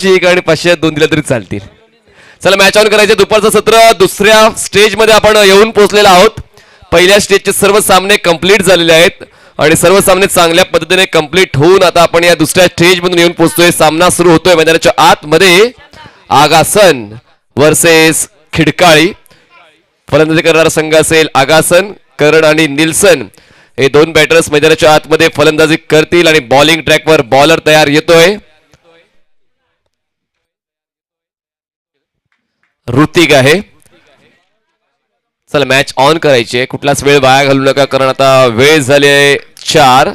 आणि 502 दिल्या तरी चालतील. चला मॅच ऑन करायचे. दुपारचं सत्र दुसऱ्या स्टेज मध्ये आपण येऊन पोहोचलेलो आहोत. पहिल्या स्टेजचे सर्व सामने कंप्लीट झालेले आहेत आणि सर्व सामने चांगल्या पद्धतीने कंप्लीट होऊन आता आपण या दुसऱ्या स्टेज मधून येऊन पोहोचतोय. सामना सुरू होतोय मैदानाच्या आतमध्ये. आगासन वर्सेस खिडकाळी. फलंदाजी करणारा संघ असेल आगासन. करण आणि निल्सन हे दोन बॅटर्स मैदानाच्या आतमध्ये फलंदाजी करतील आणि बॉलिंग ट्रॅकवर बॉलर तयार येतोय. ऋतिक आहे. चला मॅच ऑन करायची. कुठलाच वेळ वाया घालू नका कारण आता वेळ झाली 4.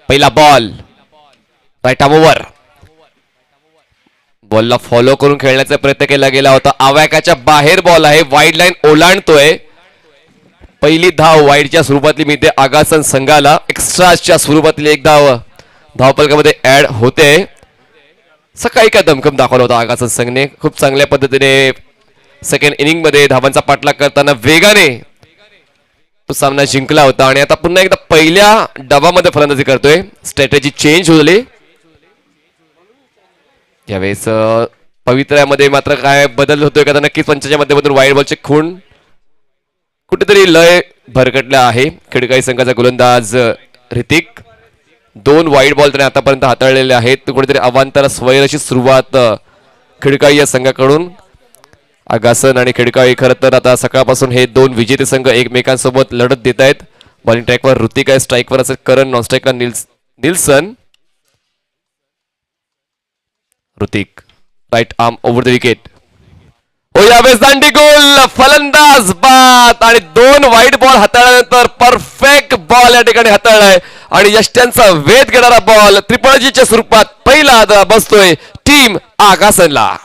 पहिला बॉल राईट आर्म ओव्हर. बॉलला फॉलो करून खेळण्याचा प्रयत्न केला गेला होता. आवाकाच्या बाहेर बॉल आहे. वाईड लाईन ओलांडतोय. पहिली धाव वाईडच्या स्वरूपातली मिळते आगासन संघाला. एक्स्ट्राच्या स्वरूपातली एक धाव धावफलकामध्ये ऍड होते. सकाळी काय दमखम दाखवला होता आगासन संघने. खूप चांगल्या पद्धतीने सेकंड इनिंग मध्ये धावांचा पाठलाग करताना वेगाने तो सामना जिंकला होता आणि आता पुन्हा एकदा पहिल्या डावामध्ये फलंदाजी करतोय. स्ट्रॅटेजी चेंज झाली यावेळेस. पवित्र्यामध्ये मात्र काय बदल होतोय का नक्कीच पंचाच्या माध्यमातून वाईड बॉलचे खूण कुठेतरी लय भरकटला आहे. खिडकाई संघाचा गोलंदाज ऋतिक 2 वाईड बॉल त्याने आतापर्यंत हाताळलेले आहेत. कुठेतरी अवांतर स्वैरशी सुरुवात खिडकाई या संघाकडून. आगासन आणि खिडकाळी खरं तर आता सकाळपासून हे दोन विजेते संघ एकमेकांसोबत लढत देत आहेत. बॉलिंग ट्रॅकवर ऋतिक आहे. स्ट्राईकवर असेल करण. नॉन स्ट्राईकला Nilson. Hrithik right arm over the wicket. ओ यावेळेस दांडी गोल. फलंदाज बाद आणि 2 वाईड बॉल हाताळल्यानंतर परफेक्ट बॉल या ठिकाणी हाताळलाय आणि यष्ट्यांचा वेध घेणारा बॉल त्रिपळजीच्या स्वरूपात पहिला बसतोय टीम आगासनला.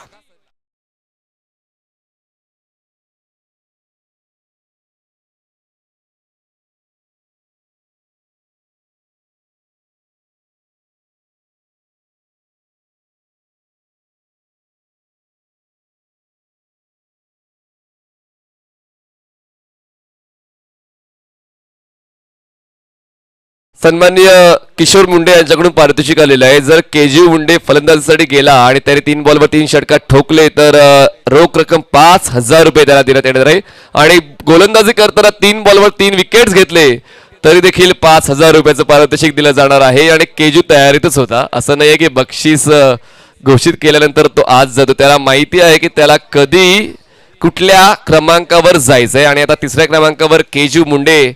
सन्माननीय किशोर मुंडे यांच्याकडून पारितोषिक आलेलं आहे. जर केजीव मुंडे फलंदाजीसाठी गेला आणि त्याने 3 बॉलवर 3 षटकार ठोकले तर रोख रक्कम 5,000 रुपये त्याला देण्यात येणार आहे आणि गोलंदाजी करताना 3 बॉलवर 3 विकेट्स घेतले तरी देखील 5,000 रुपयाचं पारितोषिक दिलं जाणार आहे. आणि केजू तयारीतच होता. असं नाहीये की बक्षीस घोषित केल्यानंतर तो आज जातो. त्याला माहिती आहे की त्याला कधी कुठल्या क्रमांकावर जायचंय आणि आता 3ऱ्या क्रमांकावर केजू मुंडे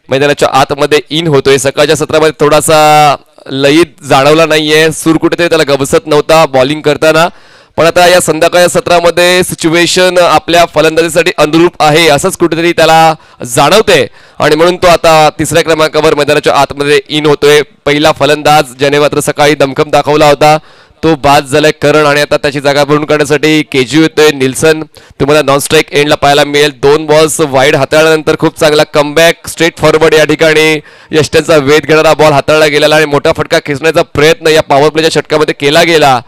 मैदानाच्या आतमध्ये इन होतोय. सकाळच्या सत्रामध्ये थोडासा लयीत जाणवला नाहीये. सूर कुठेतरी त्याला गबसत नव्हता बॉलिंग करताना. पण आता या संध्याकाळच्या सत्रामध्ये सिच्युएशन आपल्या फलंदाजीसाठी अनुरूप आहे असंच कुठेतरी त्याला जाणवते आणि म्हणून तो आता 3ऱ्या क्रमांकावर मैदानाच्या आतमध्ये इन होतोय. पहिला फलंदाज ज्याने मात्र सकाळी दमखम दाखवला होता तो बाद झालाय करण आणि आता त्याची जागा भरून काढण्यासाठी केजू येतोय निल्सन. तुम्हाला नॉन स्ट्राईक एंडला पाहायला मिळेल. 2 बॉल्स वाईड हाताळल्यानंतर खूप चांगला कमबॅक स्ट्रेट फॉरवर्ड या ठिकाणी यष्ट्यांचा वेध घेणारा बॉल हाताळला गेलेला आणि मोठा फटका खेचण्याचा प्रयत्न या पॉवर प्लेच्या षटकामध्ये केला गेला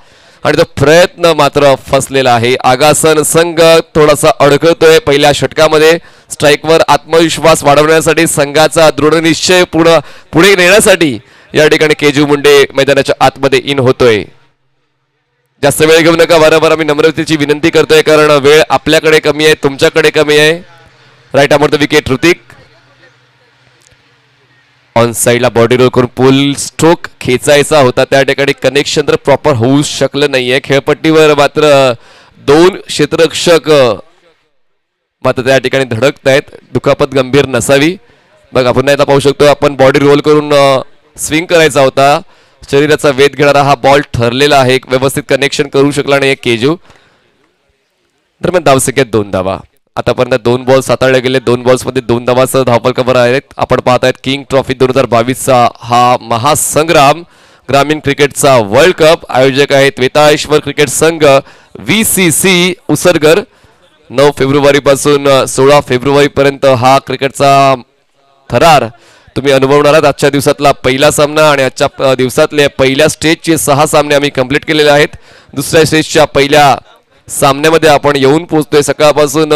आणि तो प्रयत्न मात्र फसलेला आहे. आगासन संघ थोडासा अडकतोय पहिल्या षटकामध्ये. स्ट्राईकवर आत्मविश्वास वाढवण्यासाठी संघाचा दृढनिश्चय पुढे नेण्यासाठी या ठिकाणी केजू मुंडे मैदानाच्या आतमध्ये इन होतोय. जास्त वेळ घेऊ नका. वारंवार आम्ही नम्रतेची विनंती करतोय कारण वेळ आपल्याकडे कमी आहे तुमच्याकडे कमी आहे. Right arm the wicket Hritik. On साइडला बॉडी रोल करून पुल स्ट्रोक खेचायचा होता. त्या ठिकाणी कनेक्शन तर प्रॉपर होऊ शकलं नाहीये. खेळपट्टीवर मात्र 2 क्षेत्ररक्षक मात्र त्या ठिकाणी धडकत आहेत. दुखापत गंभीर नसावी. बघा पुन्हा एकदा पाहू शकतो आपण बॉडी रोल करून स्विंग करायचा होता. शरीराचा वेध घेणारा हा बॉल ठरलेला आहे. व्यवस्थित कनेक्शन करू शकला नाही केजू. दरम्यान धावसंख्येत 2 धावा. आतापर्यंत 2 बॉल्स हाताळले गेले. 2 बॉल्समध्ये 2 धावांसह धावफलकावर आहेत. आपण पाहतायत किंग ट्रॉफी 2022चा हा महासंग्राम ग्रामीण क्रिकेटचा वर्ल्ड कप. आयोजक आहेत वेताळेश्वर क्रिकेट संघ VCC उसरगर. 9 फेब्रुवारी पासून 16 फेब्रुवारी पर्यंत हा क्रिकेटचा थरार तुम्ही अनुभवणार आहात. आजच्या दिवसातला पहिला सामना आणि आजच्या दिवसातल्या पहिल्या स्टेजचे 6 सामने आम्ही कंप्लीट केलेले आहेत. दुसऱ्या स्टेजच्या पहिल्या सामन्यामध्ये आपण येऊन पोहोचतोय. सकाळपासून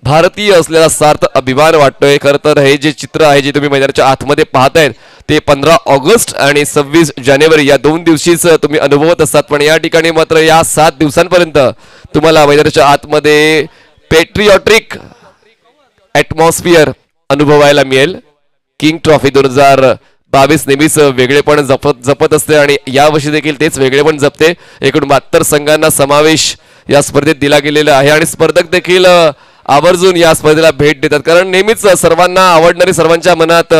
भारतीय असलेला सार्थ अभिमान वाटतोय. खरं तर हे जे चित्र आहे जे तुम्ही मैदानाच्या आतमध्ये पाहतायत ते 15 ऑगस्ट आणि 26 जानेवारी या 2 दिवशीच तुम्ही अनुभवत असतात. पण या ठिकाणी मात्र या 7 दिवसांपर्यंत तुम्हाला मैदानाच्या आतमध्ये पेट्रिऑटिक ॲटमॉस्फिअर अनुभवायला मिळेल. किंग ट्रॉफी 2022 नेहमीच वेगळेपण जपत असते आणि यावर्षी देखील तेच वेगळेपण जपते. एकूण 72 संघांना समावेश या स्पर्धेत दिला गेलेला आहे आणि स्पर्धक देखील आवर्जून या स्पर्धेला भेट देतात, कारण नेहमीच सर्वांना आवडणारी, सर्वांच्या मनात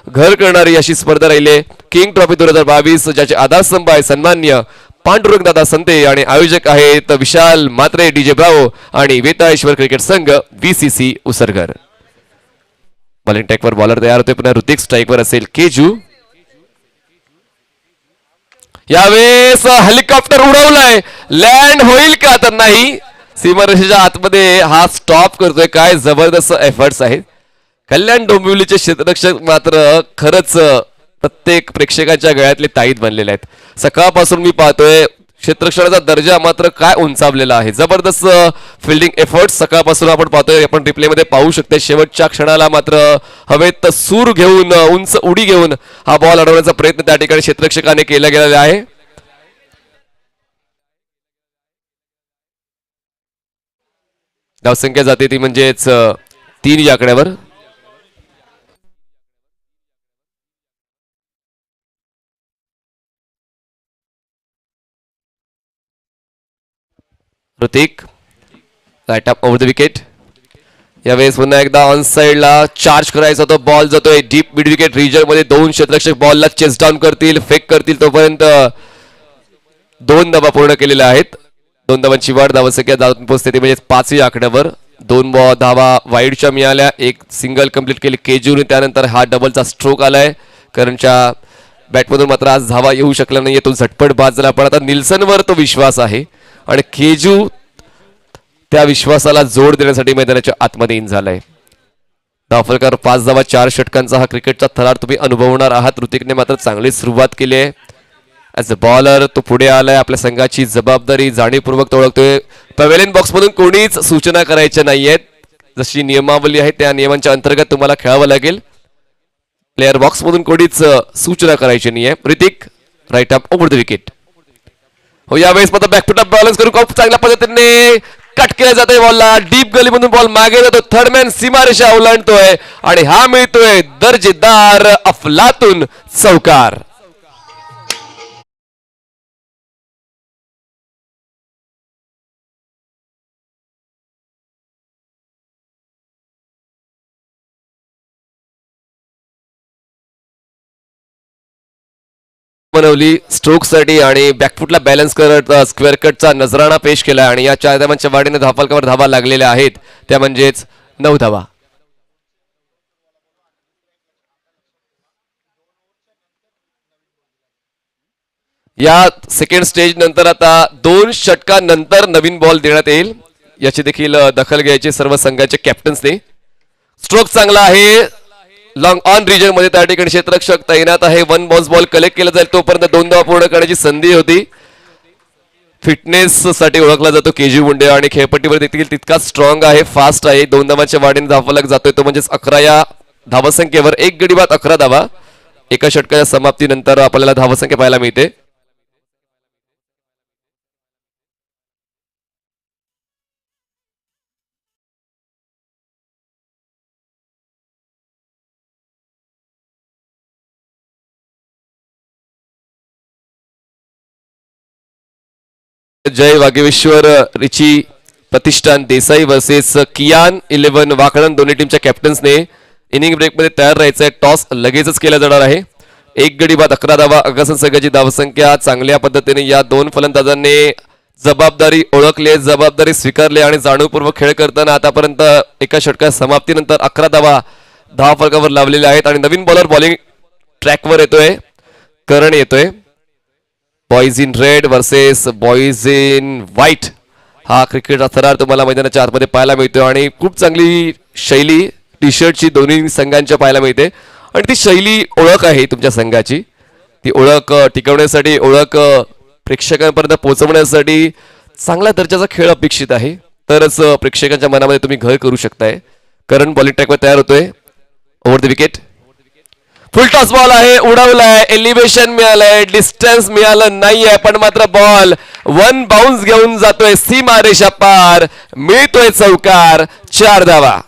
घर करणारी अशी स्पर्धा राहिली आहे. किंग ट्रॉफी 2022 ज्याचे आधारस्तंभ आहे सन्मान्य पांडुरंग दादा संते आणि आयोजक आहेत विशाल मात्रे, डीजे ब्रावो आणि वेताळेश्वर क्रिकेट संघ VCC उसरगर. बॉलिंग टॅकवर बॉलर तयार होते. पुन्हा ऋतिक स्ट्राईकवर असेल केजू. यावेळेस हेलिकॉप्टर उडवलाय, लँड होईल का तर नाही. सीमारेषेच्या आतमध्ये हा स्टॉप करतोय. काय जबरदस्त एफर्ट्स आहेत. कल्याण डोंबिवलीचे क्षेत्ररक्षक मात्र खरंच प्रत्येक प्रेक्षकांच्या गळ्यातले ताईत बनलेले आहेत. सकाळपासून मी पाहतोय क्षेत्ररक्षणाचा दर्जा मात्र काय उंचावलेला आहे. जबरदस्त फिल्डिंग एफर्ट्स सकाळपासून आपण पाहतोय. आपण रिप्लेमध्ये पाहू शकते. शेवटच्या क्षणाला मात्र हवेत सूर घेऊन, उंच उडी घेऊन हा बॉल अडवण्याचा प्रयत्न त्या ठिकाणी क्षेत्ररक्षकाने केला गेलेला आहे. धावसंख्या जाते ती म्हणजेच 3 या आकड्यावर. Hrithik right up over the wicket. यावेळेस पुन्हा एकदा ऑन साइडला चार्ज करायचा तो बॉल जातोय डीप मिड विकेट रिजन मध्ये. 2 क्षेत्ररक्षक बॉलला चेस डाऊन करतील, फेक करतील. तोपर्यंत 2 धावा पूर्ण केलेल्या आहेत. 2 धावांची वाढ. धावसंख्या जाऊन पोहोचते ती म्हणजे 5 या आकड्यावर. 2 धावा वाईडच्या मिळाल्या. एक सिंगल कंप्लीट केली केजूने. त्यानंतर हा डबलचा स्ट्रोक आलाय. करणच्या बॅटमधून मात्र आज धावा येऊ शकला नाहीये. तो झटपट बाद झाला. पण आता निल्सनवर तो विश्वास आहे आणि केजू त्या विश्वासाला जोड देण्यासाठी मैदानाच्या आतमध्ये इन झालाय. धावफलकावर 5 धावा 4 षटकांचा हा क्रिकेटचा थरार तुम्ही अनुभवणार आहात. ऋतिकने मात्र चांगली सुरुवात केली आहे. ॲज अ बॉलर तो पुढे आलाय. आपल्या संघाची जबाबदारी जाणीवपूर्वक ओळखतोय. पवेलियन बॉक्स मधून कोणीच सूचना करायच्या नाहीयेत. जशी नियमावली आहे त्या नियमांच्या अंतर्गत तुम्हाला खेळावं लागेल. प्लेअर बॉक्स मधून कोणीच सूचना करायची नाहीये. Hrithik right up over the wicket. हो, यावेळेस मात्र बॅकफुट अप बॅलन्स करून खूप चांगल्या पद्धतीने कट केला जातोय बॉलला. डीप गलीमधून बॉल मागे जातो. थर्डमॅन सीमारेषा ओलांडतोय आणि हा मिळतोय दर्जेदार अफलातून चौकार. बनवली स्ट्रोक साठी आणि बॅकफुटला बॅलन्स करत स्क्वेअर कटचा नजराणा पेश केला आणि या 4 धावांच्या वाढीने धावफलकावर धावा लागलेल्या आहेत. त्या म्हणजेच 9 धावा. या सेकंड स्टेज नंतर आता 2 षटकांनंतर नवीन बॉल देण्यात येईल. याची देखील दखल घ्यायची सर्व संघाचे कॅप्टन्सने. स्ट्रोक चांगला आहे. लॉंग ऑन रिजन मध्ये त्या ठिकाणी क्षेत्ररक्षक तैनात आहे. 1 बाउन्स बॉल कलेक्ट केला जाईल. तोपर्यंत 2 धावा पूर्ण करण्याची संधी होती. फिटनेस साठी ओळखला जातो केजू मुंडे आणि खेळपट्टीवर देखील तितकाच स्ट्रॉंग आहे, फास्ट आहे. 2 धावांच्या वाढीने धावफलक जातोय तो म्हणजेच 11 या धावसंख्येवर. 1 गडी बाद 11 धावा. एका षटकाच्या समाप्तीनंतर आपल्याला धावसंख्या पाहायला मिळते. जय वागेश्वर रिची प्रतिष्ठान देसाई वर्सेस कियान 11 वाकळण. दोन्ही टीमच्या कॅप्टन्सने इनिंग ब्रेक मध्ये तयार राहायचंय. टॉस लगेचच केला जाणार आहे. 1 गडी बाद 11 धावा. अगासन संघाची धावसंख्या चांगल्या पद्धतीने या 2 फलंदाजांनी जबाबदारी ओळखली, जबाबदारी स्वीकारली आणि जाणीवपूर्वक खेळ करताना आतापर्यंत एका षटकाच्या समाप्तीनंतर 11 धावा धावफलकावर लावलेल्या आहेत. आणि नवीन बॉलर बॉलिंग ट्रॅकवर येतोय. करण येतोय. Boys in red versus boys in white हा क्रिकेटचा थरार तुम्हाला मैदानाच्या आतमध्ये पाहायला मिळतोय आणि खूप चांगली शैली टी शर्टची दोन्ही संघांच्या पाहायला मिळते. आणि ती शैली ओळख आहे तुमच्या संघाची. ती ओळख टिकवण्यासाठी, ओळख प्रेक्षकांपर्यंत पोहोचवण्यासाठी चांगल्या दर्जाचा खेळ अपेक्षित आहे. तरच प्रेक्षकांच्या मनामध्ये तुम्ही घर करू शकताय. करण बॉलिंग ट्रॅकवर तयार होतोय. Over the wicket. Full toss ball आहे, उडवलाय, एलिव्हेशन मिळालंय, डिस्टन्स मिळालं नाहीये, पण मात्र बॉल वन बाउन्स घेऊन जातोय सीमारेषा पार, मिळतोय चौकार, 4 धावा.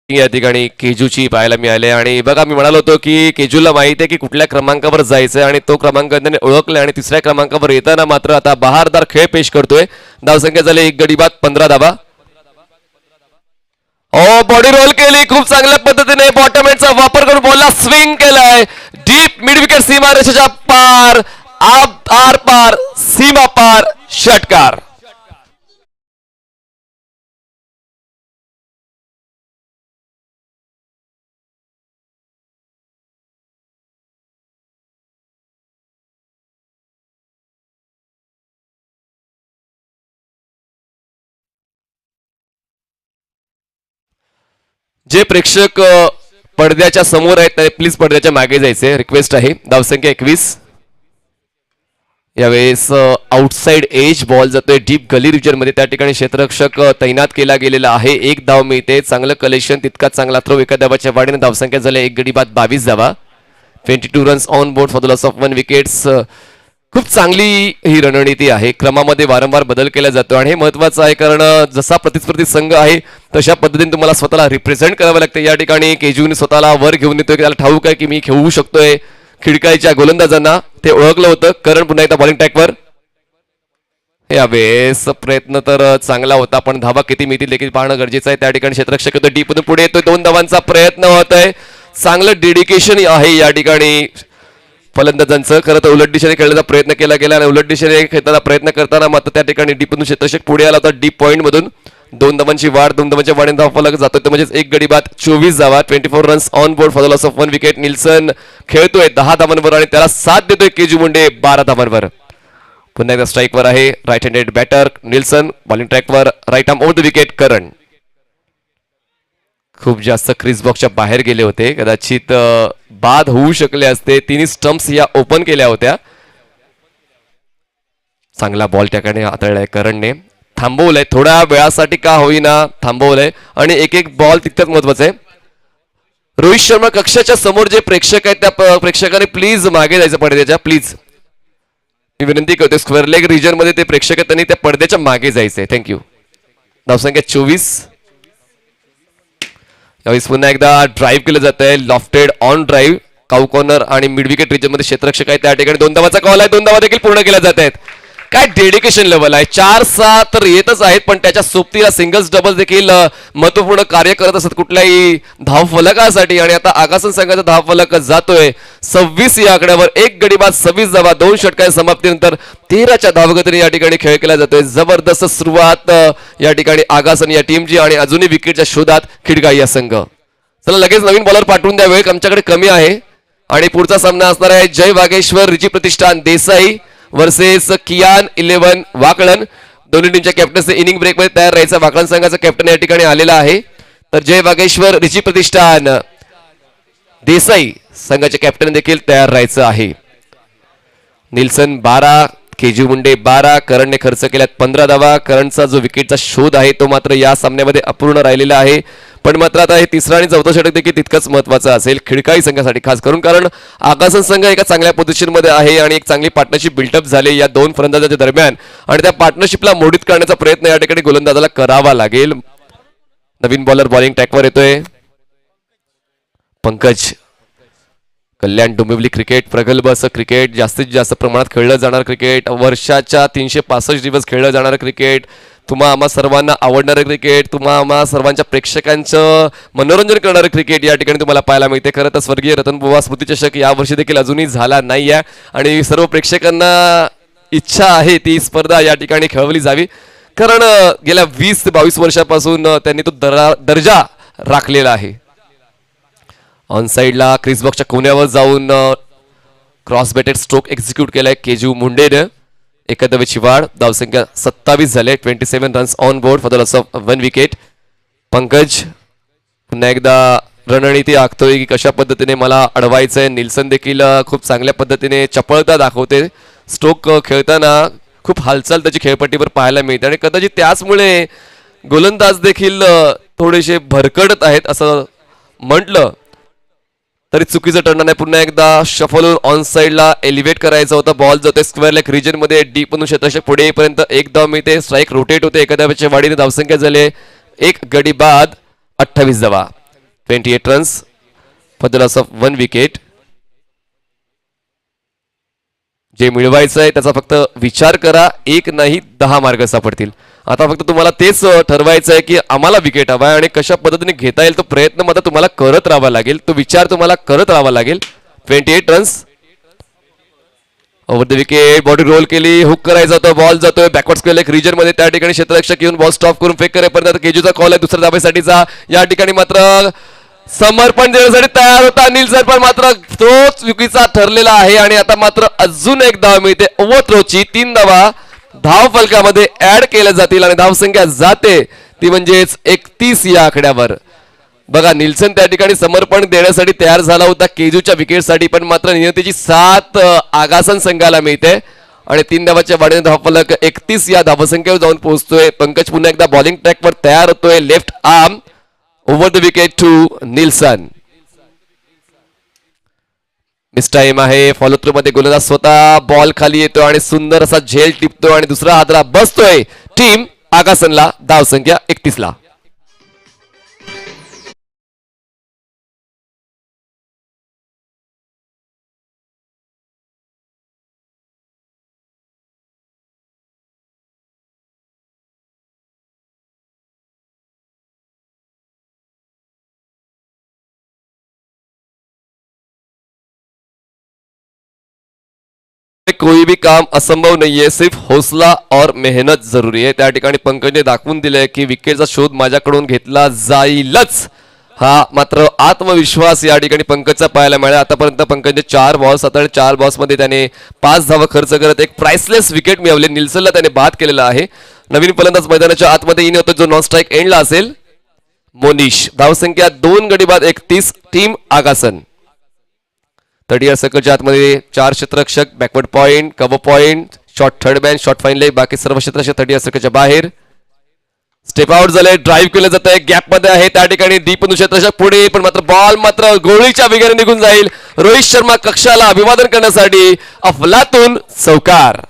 या ठिकाणी केजूची पाहायला मिळाले आणि बघा मी म्हणालो होतो की केजूला माहिती आहे की कुठल्या क्रमांकावर जायचंय आणि तो क्रमांक त्याने ओळखलाय आणि तिसऱ्या क्रमांकावर येताना मात्र आता बहारदार खेळ पेश करतोय. धावसंख्या झाली 1 गडी बाद 15 धावा. बॉडी रोल केली खूप चांगल्या पद्धतीने, बॉटम एंडचा वापर करून बॉलला स्विंग केलाय, डीप मिड विकेट सीमारेषेच्या पार, आर पार, सीमा पार, षटकार. जे प्रेक्षक पडद्याच्या समोर आहेत ते प्लीज पडद्याच्या मागे जायचे रिक्वेस्ट आहे. धावसंख्या 21. यावेळेस आउटसाइड एज बॉल जातोय डीप गली रिजन मध्ये, त्या ठिकाणी क्षेत्ररक्षक तैनात केला गेलेला आहे. 1 धाव मिळते, चांगलं कलेक्शन, तितकाच चांगला थ्रो, 1 धावाच्या वाढीने धावसंख्या झाली 1 गडी बाद 22 धावा. 22 runs on board for the loss of 1 wickets. खूप चांगली ही रणनीती आहे. क्रमामध्ये वारंवार बदल केला जातो आणि हे महत्वाचं आहे, कारण जसा प्रतिस्पर्धी संघ आहे तशा पद्धतीने तुम्हाला स्वतःला रिप्रेझेंट करावं लागतं. या ठिकाणी केजूने स्वतःला वर घेऊन येतोय, त्याला ठाऊक आहे की मी खेळू शकतोय. खिडकाईच्या गोलंदाजांना ते ओळखलं होतं. करण पुन्हा एकदा बॉलिंग ट्रॅकवर. यावेळेस प्रयत्न तर चांगला होता, पण धावा किती मिळतील देखील पाहणं गरजेचं आहे. त्या ठिकाणी क्षेत्ररक्षक होतं, डीप पुढे येतोय, 2 धावांचा प्रयत्न होत आहे. चांगलं डेडिकेशन आहे या ठिकाणी फलंदाजांचं. खरं तर उलट दिशेने खेळण्याचा प्रयत्न केला गेला आणि उलट दिशेने खेळताना प्रयत्न करताना मात्र त्या ठिकाणी डीपमधून क्षेत्ररक्षक पुढे आला होता. डीप पॉईंट मधून 2 धावांची वाढ, 2 धावांच्या वाढीने धावफलक जातोय, म्हणजेच 1 गडी बाद 24 धावा. 24 runs on board for the loss of 1 wicket. Nielsen खेळतोय 10 धावांवर आणि त्याला साथ देतोय केजू मुंडे 12 धावांवर. पुन्हा एकदा स्ट्राईकवर आहे right handed batter Nilson. Bowling ट्रॅकवर right arm over the wicket Karan. खूप जास्त क्रिस बॉक्सच्या बाहेर गेले होते, कदाचित बाद होऊ शकले असते. 3 स्टंप्स या ओपन केल्या होत्या. चांगला बॉल त्याकडे हाताळलाय करणने, थांबवलंय थोड्या वेळासाठी का होईना थांबवलंय आणि एक बॉल तितकंच महत्वाचं आहे. रोहित शर्मा कक्षाच्या समोर जे प्रेक्षक आहेत त्या प्रेक्षकांनी प्लीज मागे जायचं पडद्याच्या, प्लीज मी विनंती करतोय. स्क्वेअर लेग रिजन मध्ये ते प्रेक्षक आहेत त्यांनी त्या पडद्याच्या मागे जायचंय. थँक्यू. धावसंख्या 24. यावेळेस पुन्हा एकदा ड्राईव्ह केलं जात आहे, lofted on drive cow corner आणि मिड विकेट रिजन मध्ये क्षेत्ररक्षक आहे. त्या ठिकाणी 2 धावाचा कॉल आहे, 2 धावा देखील पूर्ण केल्या जात आहेत. काय डेडिकेशन लेवल आहे. 4-6 तर येतच आहेत, पण त्याच्या सोबतीला सिंगल्स डबल्स देखील महत्वपूर्ण कार्य करत असत कुठल्याही धावफलकासाठी. आणि आता आगासन संघाचा धावफलक जातोय 26 या आकड्यावर. 1 गडी बाद 26 धावा, 2 षटकांच्या समाप्तीनंतर 13च्या धावगतीने या ठिकाणी खेळ केला जातोय. जबरदस्त सुरुवात या ठिकाणी आगासन या टीमची आणि अजूनही विकेटच्या शोधात खिडकाई या संघ. चला लगेच नवीन बॉलर पाठवून द्या, वेळ आमच्याकडे कमी आहे. आणि पुढचा सामना असणार आहे जय वागेश्वर रिची प्रतिष्ठान देसाई वर्सेस कियान 11 वाकळण. दोन्ही टीमच्या कॅप्टन्सचे इनिंग ब्रेक मध्ये तयार राहायचा. वाकळण संघाचा कॅप्टन या ठिकाणी आलेला आहे, तर जय वागेश्वर रिची प्रतिष्ठान देसाई संघाचे कॅप्टन देखील तयार राहायचं आहे. निल्सन 12, केजू मुंडे 12, करणने खर्च केल्यात 15 धावा. करणचा जो विकेटचा शोध आहे तो मात्र या सामन्यामध्ये अपूर्ण राहिलेला आहे, पण मात्र आता हे 3रं आणि 4थं षटक देखील तितकंच महत्वाचं असेल खिडकाई संघासाठी खास करून, कारण आगासन संघ एका चांगल्या पोझिशन मध्ये आहे आणि एक चांगली पार्टनरशिप बिल्टअप झाली या 2 फलंदाजांच्या दरम्यान आणि त्या पार्टनरशिपला मोडीत करण्याचा प्रयत्न या ठिकाणी गोलंदाजाला करावा लागेल. नवीन बॉलर बॉलिंग ट्रॅकवर येतोय पंकज. कल्याण डोंबिवली क्रिकेट प्रगल्भ असं क्रिकेट, जास्तीत जास्त प्रमाणात खेळलं जाणार क्रिकेट, वर्षाच्या 365 दिवस खेळलं जाणार क्रिकेट, तुम्हा आम्हा सर्वांना आवडणारं क्रिकेट, तुम्हा आम्हा सर्वांच्या प्रेक्षकांचं मनोरंजन करणारं क्रिकेट या ठिकाणी तुम्हाला पाहायला मिळते. खरं तर स्वर्गीय रतनबुवा स्मृतिचषक या वर्षी देखील अजूनही झाला नाही आहे आणि सर्व प्रेक्षकांना इच्छा आहे ती स्पर्धा या ठिकाणी खेळवली जावी, कारण गेल्या 20 ते 22 वर्षापासून त्यांनी तो दर्जा राखलेला आहे. ऑन साइडला क्रिस बॉक्सच्या कोण्यावर जाऊन क्रॉस बेटेड स्ट्रोक एक्झिक्यूट केलाय केजू मुंडेने. 1 धावेची वाढ, धावसंख्या 27 झाले. 27 runs on board for the loss of 1 wicket. Pankaj पुन्हा एकदा रणनीती आखतोय की कशा पद्धतीने मला अडवायचंय. निल्सन देखील खूप चांगल्या पद्धतीने चपळता दाखवते. स्ट्रोक खेळताना खूप हालचाल त्याची खेळपट्टीवर पाहायला मिळते आणि कदाचित त्याचमुळे गोलंदाज देखील थोडेसे भरकटत आहेत असं म्हटलं तरी चुकीचं ठरणार नाही. पुन्हा एकदा शफल ऑन साइडला एलिव्हेट करायचा होता. बॉल जाते स्क्वेअर लेग रिजन मध्ये डीप म्हणून क्षेत्ररक्षक पुढे येईपर्यंत एक धाव मिळते. स्ट्राईक रोटेट होते. एका धावेच्या वाढीने धावसंख्या झाली एक गडी बाद 28 धावा. 28 runs for the loss of 1 wicket. जे मिळवायचं आहे त्याचा फक्त विचार करा. एक नाही 10 मार्ग सापडतील. आता फक्त तुम्हाला तेच ठरवायचं आहे की आम्हाला विकेट हवा आहे आणि कशा पद्धतीने घेता येईल तो प्रयत्न मात्र तुम्हाला करत राहावा लागेल. तो विचार तुम्हाला करत राहावा लागेल. 28 runs over the wicket. Body roll केली. हुक करायचा होता. बॉल जातोय बॅकवर्ड स्क्वेअर लेग रिजन मध्ये. त्या ठिकाणी क्षेत्ररक्षक येऊन बॉल स्टॉप करून फेक करेपर्यंत केजूचा कॉल आहे दुसऱ्या धावेसाठीचा. या ठिकाणी मात्र समर्पण देण्यासाठी तयार होता निल्सन पण मात्र तोच चुकीचा ठरलेला आहे आणि आता मात्र अजून एक धाव मिळते. ओव्हर थ्रोची 3 धावा धाव फलकामध्ये ऍड केल्या जातील आणि धावसंख्या जाते ती म्हणजेच 31 या आकड्यावर. बघा निल्सन त्या ठिकाणी समर्पण देण्यासाठी तयार झाला होता केजूच्या विकेटसाठी पण मात्र नियतीची 7 आगासन संघाला मिळते आणि 3 धावाच्या वाढीने धावफलक 31 या धावसंख्येवर जाऊन पोहोचतोय. पंकज पुन्हा एकदा बॉलिंग ट्रॅकवर तयार होतोय. Left arm over the wicket to Nielsen. Miss time आहे. फॉलो थ्रू मध्ये गोलंदाज स्वतः बॉल खाली येतो आणि सुंदर असा झेल टिपतो आणि दुसरा हादरा बसतोय. टीम आगासनला धावसंख्या 31 ला. कोई भी काम असंभव नाहीये. सिर्फ हौसला और मेहनत जरुरी आहे. त्या ठिकाणी पंकजने दाखवून दिलंय की विकेटचा शोध माझ्याकडून घेतला जाईलच. हा मात्र आत्मविश्वास या ठिकाणी पंकजचा पाहायला मिळाला. आतापर्यंत पंकजने 4 बॉल्स आता 4 बॉल्स मध्ये त्याने 5 धावा खर्च करत एक प्राइसलेस विकेट मिळवले. निल्सनला त्याने बाद केलेला आहे. नवीन फलंदाज मैदानाच्या आतमध्ये येणे होतं जो नॉन स्ट्राईक एंडला असेल. मोनिश. धावसंख्या 2 गडी बाद 31. टीम आगासन. 30 सर्कलच्या आतमध्ये 4 क्षेत्ररक्षक. Backward point cover point short third man short fine leg बाकी सर्व क्षेत्ररक्षक 30 सर्कलच्या बाहेर. स्टेप आउट झाले. ड्राईव्ह केलं जात आहे. गॅप मध्ये आहे त्या ठिकाणी डीप क्षेत्ररक्षक पुढे पण मात्र बॉल मात्र गोळीच्या वेगाने निघून जाईल. रोहित शर्मा कक्षाला अभिवादन करण्यासाठी अफलातून चौकार.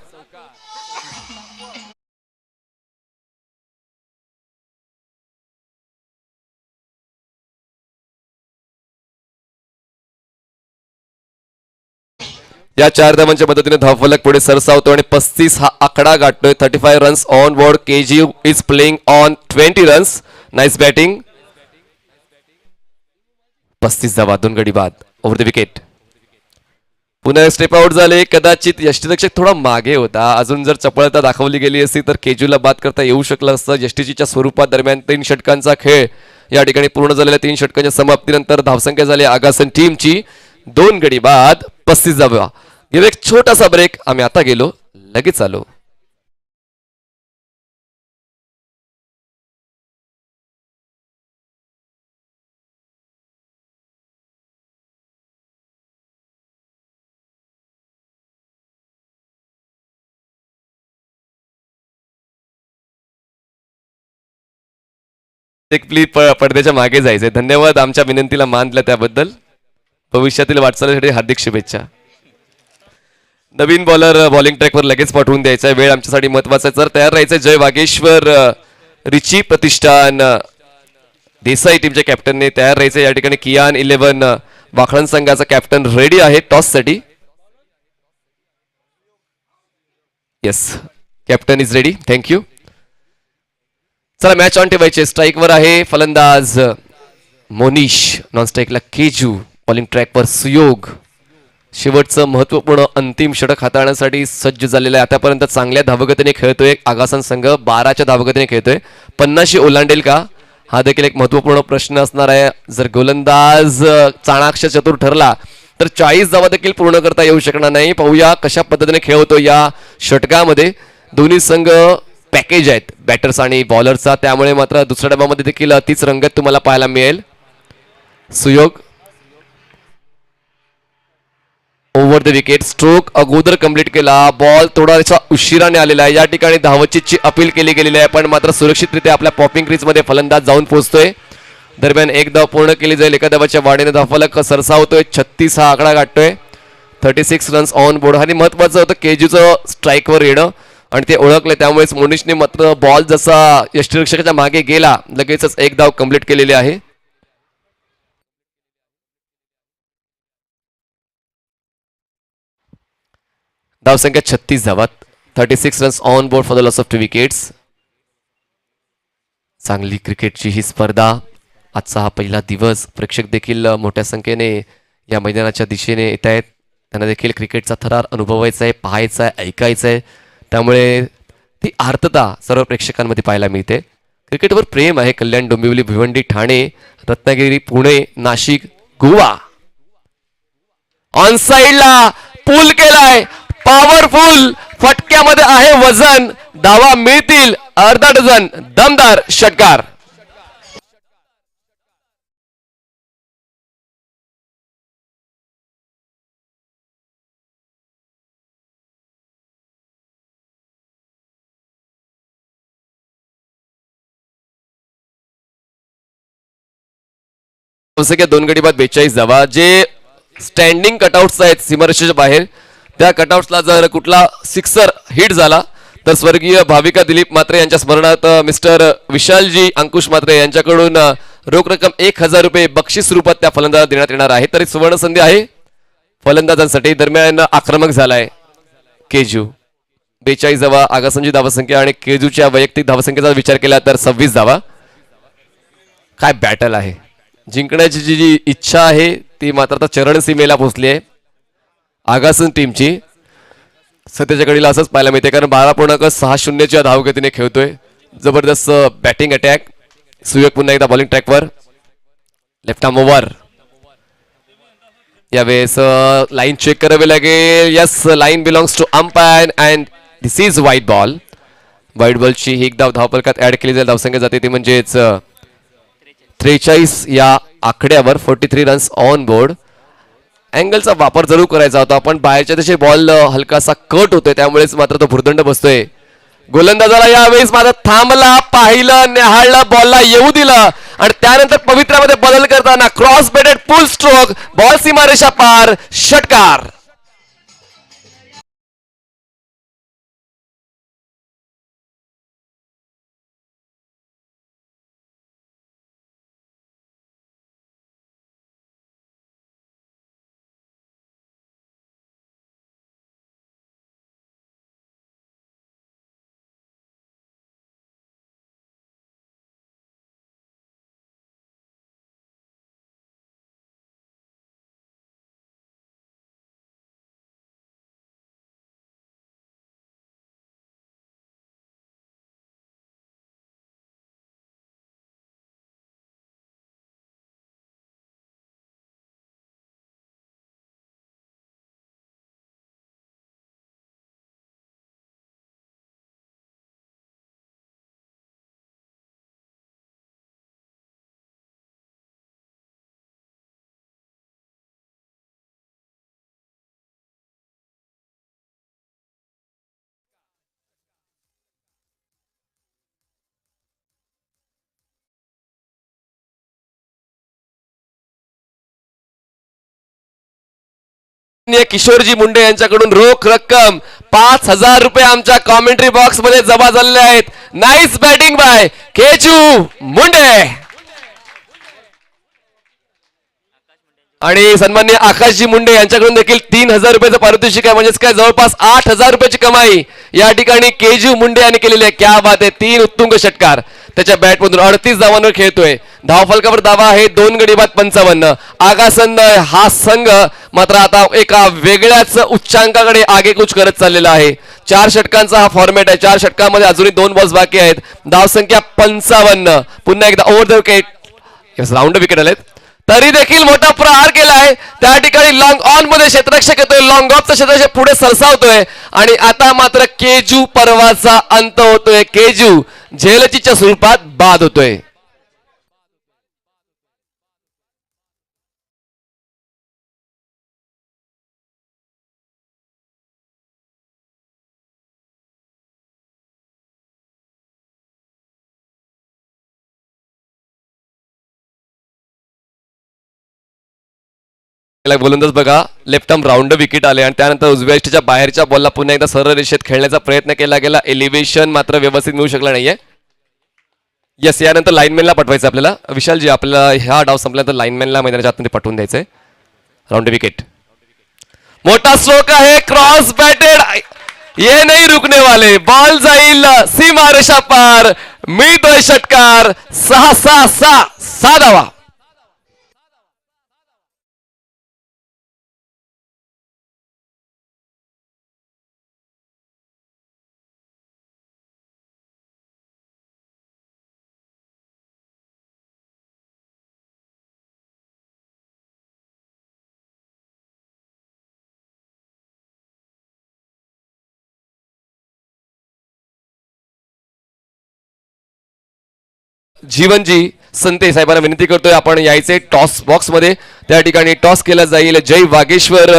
या 4 धावांच्या मदतीने धावफलक पुढे सरसावतो आणि 35 हा आकडा गाठतोय. 35 runs on board. KG is playing on 20 runs. Nice batting. 35 धावा 2 गडी बाद ओव्हर द विकेट. पुन्हा स्टेप आउट झाले. कदाचित यष्टीरक्षक थोडा मागे होता. अजून जर चपळता दाखवली गेली असती तर केजूला बाद करता येऊ शकलं असतं. यष्टीच्या स्वरूपात दरम्यान 3 षटकांचा खेळ या ठिकाणी पूर्ण झालेल्या 3 षटकांच्या समाप्तीनंतर धावसंख्या झाली आगासन टीमची 2 गडी बाद 35 धावा. गेलो एक छोटासा ब्रेक. आम्ही आता गेलो लगेच आलो. एक प्लीज पडद्याच्या मागे जायचंय. धन्यवाद आमच्या विनंतीला मान दिला त्याबद्दल. भविष्यातील वाटचालीसाठी हार्दिक शुभेच्छा. नवीन बॉलर बॉलिंग ट्रॅकवर लगेच पाठवून द्यायचा वेळ आमच्यासाठी महत्वाचा आहे. जर तयार राहायचं. जय वागेश्वर रिची प्रतिष्ठान देसाई टीमच्या कॅप्टनने तयार राहायचं. या ठिकाणी कियान 11 वाखळण संघाचा कॅप्टन रेडी आहे टॉस साठी. Yes captain is ready. Thank you. चला मॅच ऑन ठेवायचे. स्ट्राईकवर आहे फलंदाज मोनिश. नॉन स्ट्राईकला केजू. बॉलिंग ट्रॅकवर सुयोग. शेवटचं महत्वपूर्ण अंतिम षटक हाताळण्यासाठी सज्ज झालेला आहे. आतापर्यंत चांगल्या धावगतीने खेळतोय आगासन संघ. 12च्या धावगतीने खेळतोय. 50 ओलांडेल का हा देखील एक महत्वपूर्ण प्रश्न असणार आहे. जर गोलंदाज चाणाक्ष चतुर ठरला तर 40 धावा देखील पूर्ण करता येऊ शकणार नाही. पाहूया कशा पद्धतीने खेळतो या षटकामध्ये. दोन्ही संघ पॅकेज आहेत बॅटर्स आणि बॉलरचा. त्यामुळे मात्र दुसऱ्या डब्यामध्ये देखील तीच रंगत तुम्हाला पाहायला मिळेल. सुयोग ओव्हर द विकेट, स्ट्रोक अगोदर कंप्लीट केला, बॉल थोडासा उशिराने आलेला आहे. या ठिकाणी धावचीतची अपील केली गेलेली आहे, पण मात्र सुरक्षितरित्या आपल्या पॉपिंग क्रीज मध्ये फलंदाज जाऊन पोहोचतोय. दरम्यान एक धाव पूर्ण केली जाईल, एका धावाच्या वाढीने धावफलक सरसावतोय. 36 हा आकडा गाठतोय. 36 रन्स ऑन बोर्ड. आणि महत्वाचं होतं केजूचं स्ट्राईकवर येणं आणि ते ओळखले, त्यामुळेच मोनिशने मात्र बॉल जसा यष्टीरक्षकाच्या मागे गेला लगेचच एक धाव कंप्लीट केलेली आहे. धावसंख्या 36 धावात. 36 runs on board for the loss of 2 wickets. चांगली क्रिकेटची ही स्पर्धा. आजचा हा पहिला दिवस. प्रेक्षक देखील मोठ्या संख्येने या मैदानाच्या दिशेने येत आहेत. त्यांना देखील क्रिकेटचा थरार अनुभवायचा आहे, पाहायचा आहे, ऐकायचं आहे. त्यामुळे ती आर्तता सर्व प्रेक्षकांमध्ये पाहायला मिळते. क्रिकेटवर प्रेम आहे. कल्याण, डोंबिवली, भिवंडी, ठाणे, रत्नागिरी, पुणे, नाशिक, गोवा. ऑन साइडला पूल केलाय, पॉवरफुल फटक्यामध्ये आहे वजन. धावा मिळतील अर्धा डझन. दमदार षटकार. दोन गडी बाद 42 धावा. जे स्टँडिंग कटआउट्स आहेत सीमारेषेच्या बाहेर, त्या कटआउट्सला जर कुठला सिक्सर हिट झाला तर स्वर्गीय भाविका दिलीप म्हात्रे यांच्या स्मरणार्थ मिस्टर विशालजी अंकुश म्हात्रे यांच्याकडून रोख रक्कम 1000 रुपये बक्षीस रूपात त्या फलंदाजाला देण्यात येणार आहे. तरी सुवर्ण संधी आहे फलंदाजांसाठी. दरम्यान आक्रमक झालाय केजू. 42 धावा आगासांची धावसंख्या आणि केजूच्या वैयक्तिक धावसंख्येचा विचार केला तर 26 धावा. काय बॅटल आहे. जिंकण्याची जी इच्छा आहे ती मात्र आता चरण सीमेला पोहोचली आहे आगासन टीमची. सध्याच्या घडीला असंच पाहायला मिळते, कारण 12.60 धावगतीने खेळतोय. जबरदस्त बॅटिंग अटॅक. सुयोग पुन्हा एकदा बॉलिंग ट्रॅकवर. Left arm over. यावेळेस लाईन चेक करावी लागेल. Yes, line belongs to umpire and this is white ball. White बॉलची ही एक धाव धावफलकात ऍड केली जाईल. धावसंख्या जाते ती म्हणजेच 43 या आकड्यावर. 43 रन्स ऑन बोर्ड. अँगलचा वापर जरूर करायचा होता, पण बाहेरच्या दिशे बॉल हलकासा कट होतोय, त्यामुळेच मात्र तो भुर्दंड बसतोय. गोलंदाजाला यावेळेस मात्र थांबला, पाहिलं, निहाळलं, बॉलला येऊ दिलं आणि त्यानंतर पवित्र्यामध्ये बदल करताना क्रॉस बेडेड पुल स्ट्रोक, बॉल सीमारेषा पार, षटकार. किशोरजी मुंडे यांच्याकडून रोख रक्कम 5000 रुपये आमच्या कॉमेंट्री बॉक्स मध्ये जमा झालेले आहेत. Nice batting by Keju Munde. आणि सन्माननीय आकाशजी मुंडे यांच्याकडून देखील 3000 रुपयाचं पारितोषिक आहे, म्हणजेच काय जवळपास 8000 रुपयाची कमाई या ठिकाणी केजू मुंडे यांनी केलेली आहे. क्या बात आहे. 3 उत्तुंग षटकार त्याच्या बॅटमधून. 38 धावांवर खेळतोय. धावफलकावर धावा आहे 2 गडी बाद 55. आगासन हा संघ मात्र आता एका वेगळ्याच उच्चांकाकडे आगेकूच करत चाललेला आहे. 4 षटकांचा हा फॉर्मॅट आहे. 4 षटकांमध्ये अजूनही 2 बॉल्स बाकी आहेत. धावसंख्या 55. पुन्हा एकदा over the wicket. Round wicket आलेत, तरी देखील मोठा प्रहार केलाय. त्या ठिकाणी लॉंग ऑन मध्ये क्षेत्ररक्षक येतोय, लॉंग ऑफचा क्षेत्ररक्षक पुढे सरसावतोय आणि आता मात्र केजू पर्वाचा अंत होतोय. केजू झेलचीच्या स्वरूपात बाद होतोय. गोलंदाज बघा लेफ्ट आर्म राऊंड विकेट आले आणि त्यानंतर उजव्या यष्टीच्या बाहेरच्या बॉलला पुन्हा एकदा सरळ रेषेत खेळण्याचा प्रयत्न केला गेला. एलिव्हेशन मात्र व्यवस्थित मिळू शकला नाहीये. येस, यानंतर लाईनमॅनला पटवायचं आपल्याला. विशालजी, आपल्याला ह्या डाव संपल्यानंतर लाईनमॅनला मैदानाच्या आतमध्ये पटवून द्यायचंय. राऊंड विकेट, मोठा स्ट्रोक आहे, क्रॉस बॅटेड, ये नाही रुकने वाले, बॉल जाईल सीमा रेषा पार, मिळतोय षटकार. 6-6-6 धावा. जीवनजी संते साहेबांना विनंती करतोय आपण यायचे टॉस बॉक्स मध्ये. त्या ठिकाणी टॉस केला जाईल. जय वागेश्वर,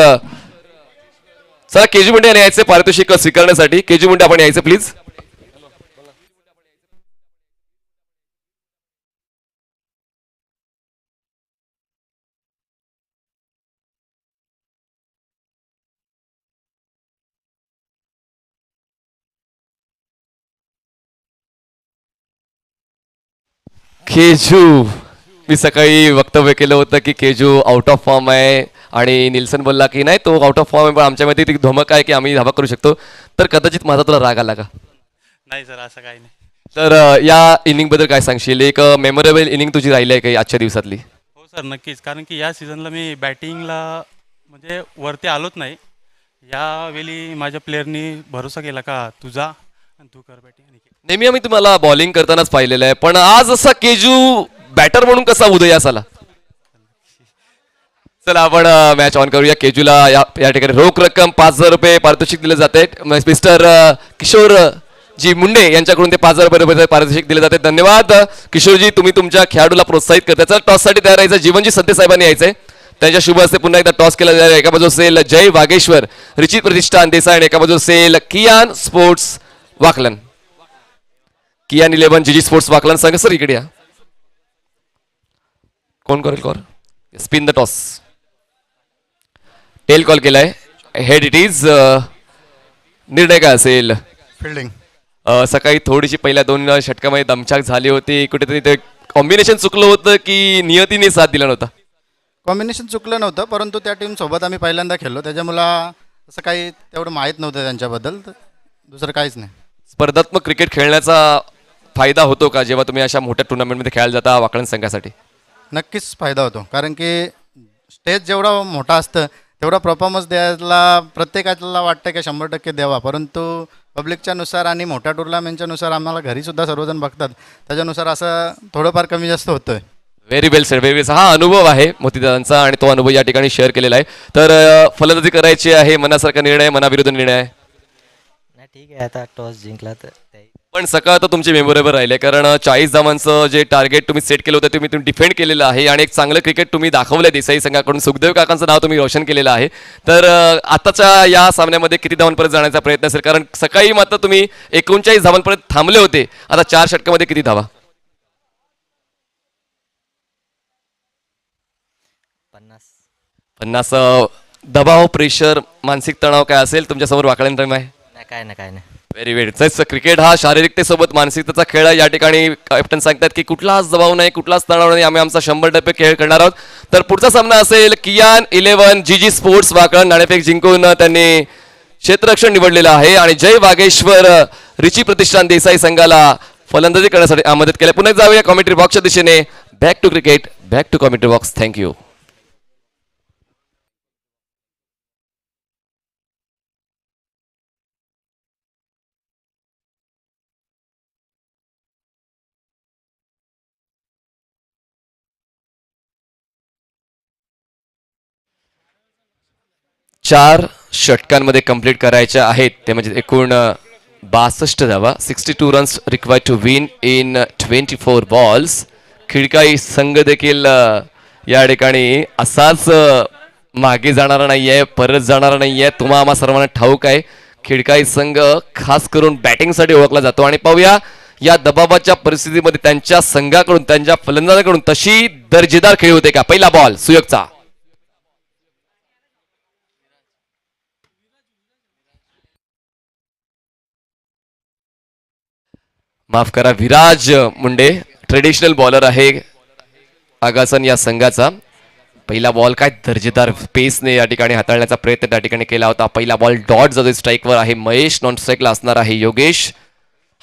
चला केजू मुंडे यांना यायचे पारितोषिक स्वीकारण्यासाठी. केजू मुंडे आपण यायचं प्लीज. केजू, मी सकाळी वक्तव्य केलं होतं की केजू आउट ऑफ फॉर्म आहे आणि निल्सन बोलला की नाही तो आउट ऑफ फॉर्म आहे, पण आमच्यामध्ये ती धमक आहे की आम्ही धावा करू शकतो. तर कदाचित माझा तुला राग आला का? नाही सर, असं काही नाही. तर या इनिंग बद्दल काय सांगशील? एक मेमोरेबल इनिंग तुझी राहिली आहे काही आजच्या दिवसातली? हो सर, नक्कीच. कारण की या सीझनला मी बॅटिंगला म्हणजे वरती आलोच नाही. यावेळी माझ्या प्लेअरनी भरोसा केला का तुझा आणि तू कर बॅटिंग. नेहमी आम्ही तुम्हाला बॉलिंग करतानाच पाहिलेलं आहे, पण आज असा केजू बॅटर म्हणून कसा उदयास आला? चला आपण मॅच ऑन करूया. केजूला या ठिकाणी रोख रक्कम 5,000 रुपये पारितोषिक दिले जाते. मिस्टर किशोर जी मुंडे यांच्याकडून ते 5,000 रुपये पारितोषिक दिले जाते. धन्यवाद किशोरजी, तुम्ही तुमच्या खेळाडूला प्रोत्साहित करता. टॉस साठी तयार राहायचं. जीवनजी संते साहेबांनी यायचंय. त्यांच्या शुभ हस्ते पुन्हा एकदा टॉस केला जाईल. एका बाजू असेल जय वागेश्वर रिचित प्रतिष्ठान देसाई आणि एका बाजू असेल कियान स्पोर्ट्स वाकलन. कियान 11 जीजी स्पोर्ट्स वाकलन सांगा सर इकडे या. कोण करेल call? Spin the toss. Tail call केलाय. Head it is. निर्णय काय असेल? फिल्डिंग. सकाळी थोडीशी पहिल्या 2 षटकामध्ये दमछाक झाली होती. कुठेतरी ते कॉम्बिनेशन चुकलं होतं की नियतीने साथ दिला नव्हता? कॉम्बिनेशन चुकलं नव्हतं, परंतु त्या टीमसोबत आम्ही पहिल्यांदा खेळलो त्याच्यामुळं असं काही तेवढं माहीत नव्हतं त्यांच्याबद्दल. तर दुसरं काहीच नाही. स्पर्धात्मक क्रिकेट खेळण्याचा फायदा होतो का जेव्हा तुम्ही अशा मोठ्या टुर्नामेंटमध्ये खेळायला जाता वाकलन संघासाठी? नक्कीच फायदा होतो, कारण की स्टेज जेवढा मोठा असतं तेवढा परफॉर्मन्स द्यायला प्रत्येकाला वाटतं की 100% द्यावा, परंतु पब्लिकच्या नुसार आणि मोठ्या टुर्नामेंटच्या नुसार आम्हाला घरीसुद्धा सर्वजण बघतात, त्याच्यानुसार असं थोडंफार कमी जास्त होतोय. व्हेरी वेल सर, व्हेरी वेल. हा अनुभव आहे मोतीदादांचा आणि तो अनुभव या ठिकाणी शेअर केलेला आहे. तर फलंदाजी करायची आहे, मनासारखा निर्णय, मनाविरुद्ध निर्णय आहे. नाही ठीक आहे, आता टॉस जिंकला तर पण सकाळ तर तुमचे मेमोरेबल राहिले, कारण 40 धावांचं जे टार्गेट तुम्ही सेट केलं होतं तुम्ही डिफेंड केलेलं आहे आणि एक चांगलं क्रिकेट तुम्ही दाखवलं देसाई संघाकडून. सुखदेव काकांचं नाव तुम्ही रोशन केलेलं आहे. तर आताच्या या सामन्यामध्ये किती धावांपर्यंत जाण्याचा प्रयत्न असेल? कारण सकाळी मात्र तुम्ही 39 धावांपर्यंत थांबले होते. आता 4 षटकामध्ये किती धावा? 50. दबाव, प्रेशर, मानसिक तणाव काय असेल तुमच्यासमोर वाकळेन रम आहे? काय नाही. व्हेरी वेल. क्रिकेट हा शारीरिकतेसोबत मानसिकतेचा खेळ आहे. या ठिकाणी कॅप्टन सांगतात की कुठलाच दबाव नाही, कुठलाच तणाव नाही, आम्ही आमचा 100% खेळ करणार आहोत. तर पुढचा सामना असेल कियान 11 जीजी स्पोर्ट्स वाकळण. नाणेफेक जिंकून त्यांनी क्षेत्ररक्षण निवडलेलं आहे आणि जय वागेश्वर रिची प्रतिष्ठान देसाई संघाला फलंदाजी करण्यासाठी मदत केली. पुन्हा जाऊया कॉमेंट्री बॉक्सच्या दिशेने. Back to cricket, back to commentary box. Thank you. चार षटकांमध्ये कंप्लीट करायच्या आहेत, ते म्हणजे एकूण 62 धावा. 62 runs required to win in 24 balls. Khidkai संघ देखील या ठिकाणी असाच मागे जाणारा नाहीये, परत जाणारा नाहीये. तुम्हा आम्हा सर्वांना ठाऊक आहे खिडकाई संघ खास करून बॅटिंगसाठी ओळखला जातो. आणि पाहूया या दबावाच्या परिस्थितीमध्ये त्यांच्या संघाकडून, त्यांच्या फलंदाजाकडून तशी दर्जेदार खेळ होते का? पहिला बॉल सुयोगचा. माफ करा, विराज मुंडे ट्रेडिशनल बॉलर आहे आगासन या संघाचा. पहिला बॉल काय दर्जेदार पेसने या ठिकाणी हाताळण्याचा प्रयत्न त्या ठिकाणी केला होता. पहिला बॉल डॉट जातो स्ट्राईकवर आहे महेश, नॉन स्ट्राईकला असणार आहे योगेश.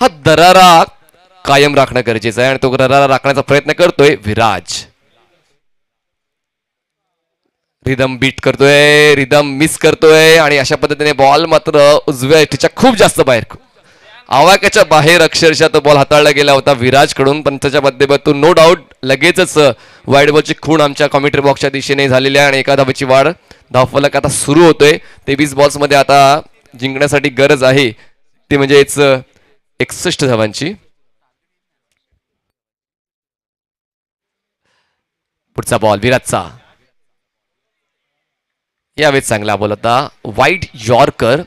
हा दरारा कायम राखणं गरजेचं आहे आणि तो दरारा राखण्याचा प्रयत्न करतोय विराज. रिदम बीट करतोय, रिदम मिस करतोय आणि अशा पद्धतीने बॉल मात्र उजव्या तिच्या खूप जास्त बाहेर, आवाक्याच्या बाहेर अक्षरशः तो बॉल हाताळला गेला होता विराज कडून. पण त्याच्या माध्यमातून नो डाऊट लगेचच वाईड बॉलची खूण आमच्या कॉमेंट्री बॉक्सच्या दिशेने झालेली आहे आणि एका धावेची वाढ. धावफलक आता सुरू होतोय. 23 बॉल्स मध्ये आता जिंकण्यासाठी गरज आहे ती म्हणजेच 61 धावांची. पुढचा बॉल विराजचा, यावेळेस चांगला बॉल होता. वाईट यॉर्कर,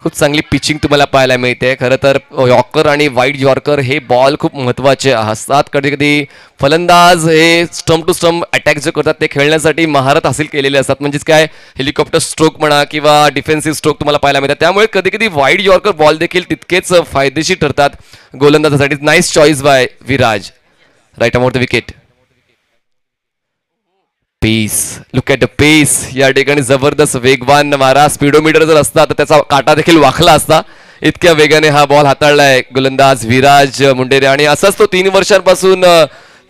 खूप चांगली पिचिंग तुम्हाला पाहायला मिळते. खरं तर यॉर्कर आणि वाईट यॉर्कर हे बॉल खूप महत्त्वाचे असतात. कधी कधी फलंदाज हे स्टंप टू स्टंप अटॅक जे करतात ते खेळण्यासाठी महारत हासिल केलेले असतात. म्हणजेच काय, हेलिकॉप्टर स्ट्रोक म्हणा किंवा डिफेन्सिव्ह स्ट्रोक तुम्हाला पाहायला मिळतात. त्यामुळे कधी कधी वाईट यॉर्कर बॉल देखील तितकेच फायदेशीर ठरतात गोलंदाजासाठी. Nice choice by Viraj. Right about the wicket. Pace, look at the pace. या ठिकाणी जबरदस्त वेगवान मारा. स्पीडोमीटर जर असता तर त्याचा काटा देखील वाकला असता. इतक्या वेगाने हा बॉल हाताळलाय गोलंदाज विराज मुंडेने आणि असाच तो 3 वर्षांपासून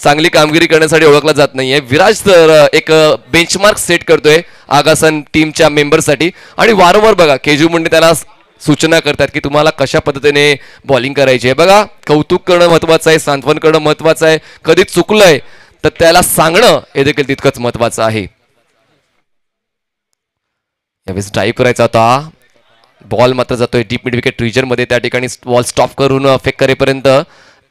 चांगली कामगिरी करण्यासाठी ओळखला जात नाहीये. विराज तर एक बेंचमार्क सेट करतोय आगासन टीमच्या मेंबरसाठी आणि वारंवार बघा केजू मुंडे त्याला सूचना करतात की तुम्हाला कशा पद्धतीने बॉलिंग करायची आहे. बघा, कौतुक करणं महत्वाचं आहे, सांत्वन करणं महत्वाचं आहे. कधी चुकलंय तर त्याला सांगणं हे देखील तितकंच महत्वाचं आहे. यावेळेस ड्राईव्ह करायचा होता. बॉल मात्र जातोय डीप मिड विकेट रिजन मध्ये. त्या ठिकाणी बॉल स्टॉप करून फेक करेपर्यंत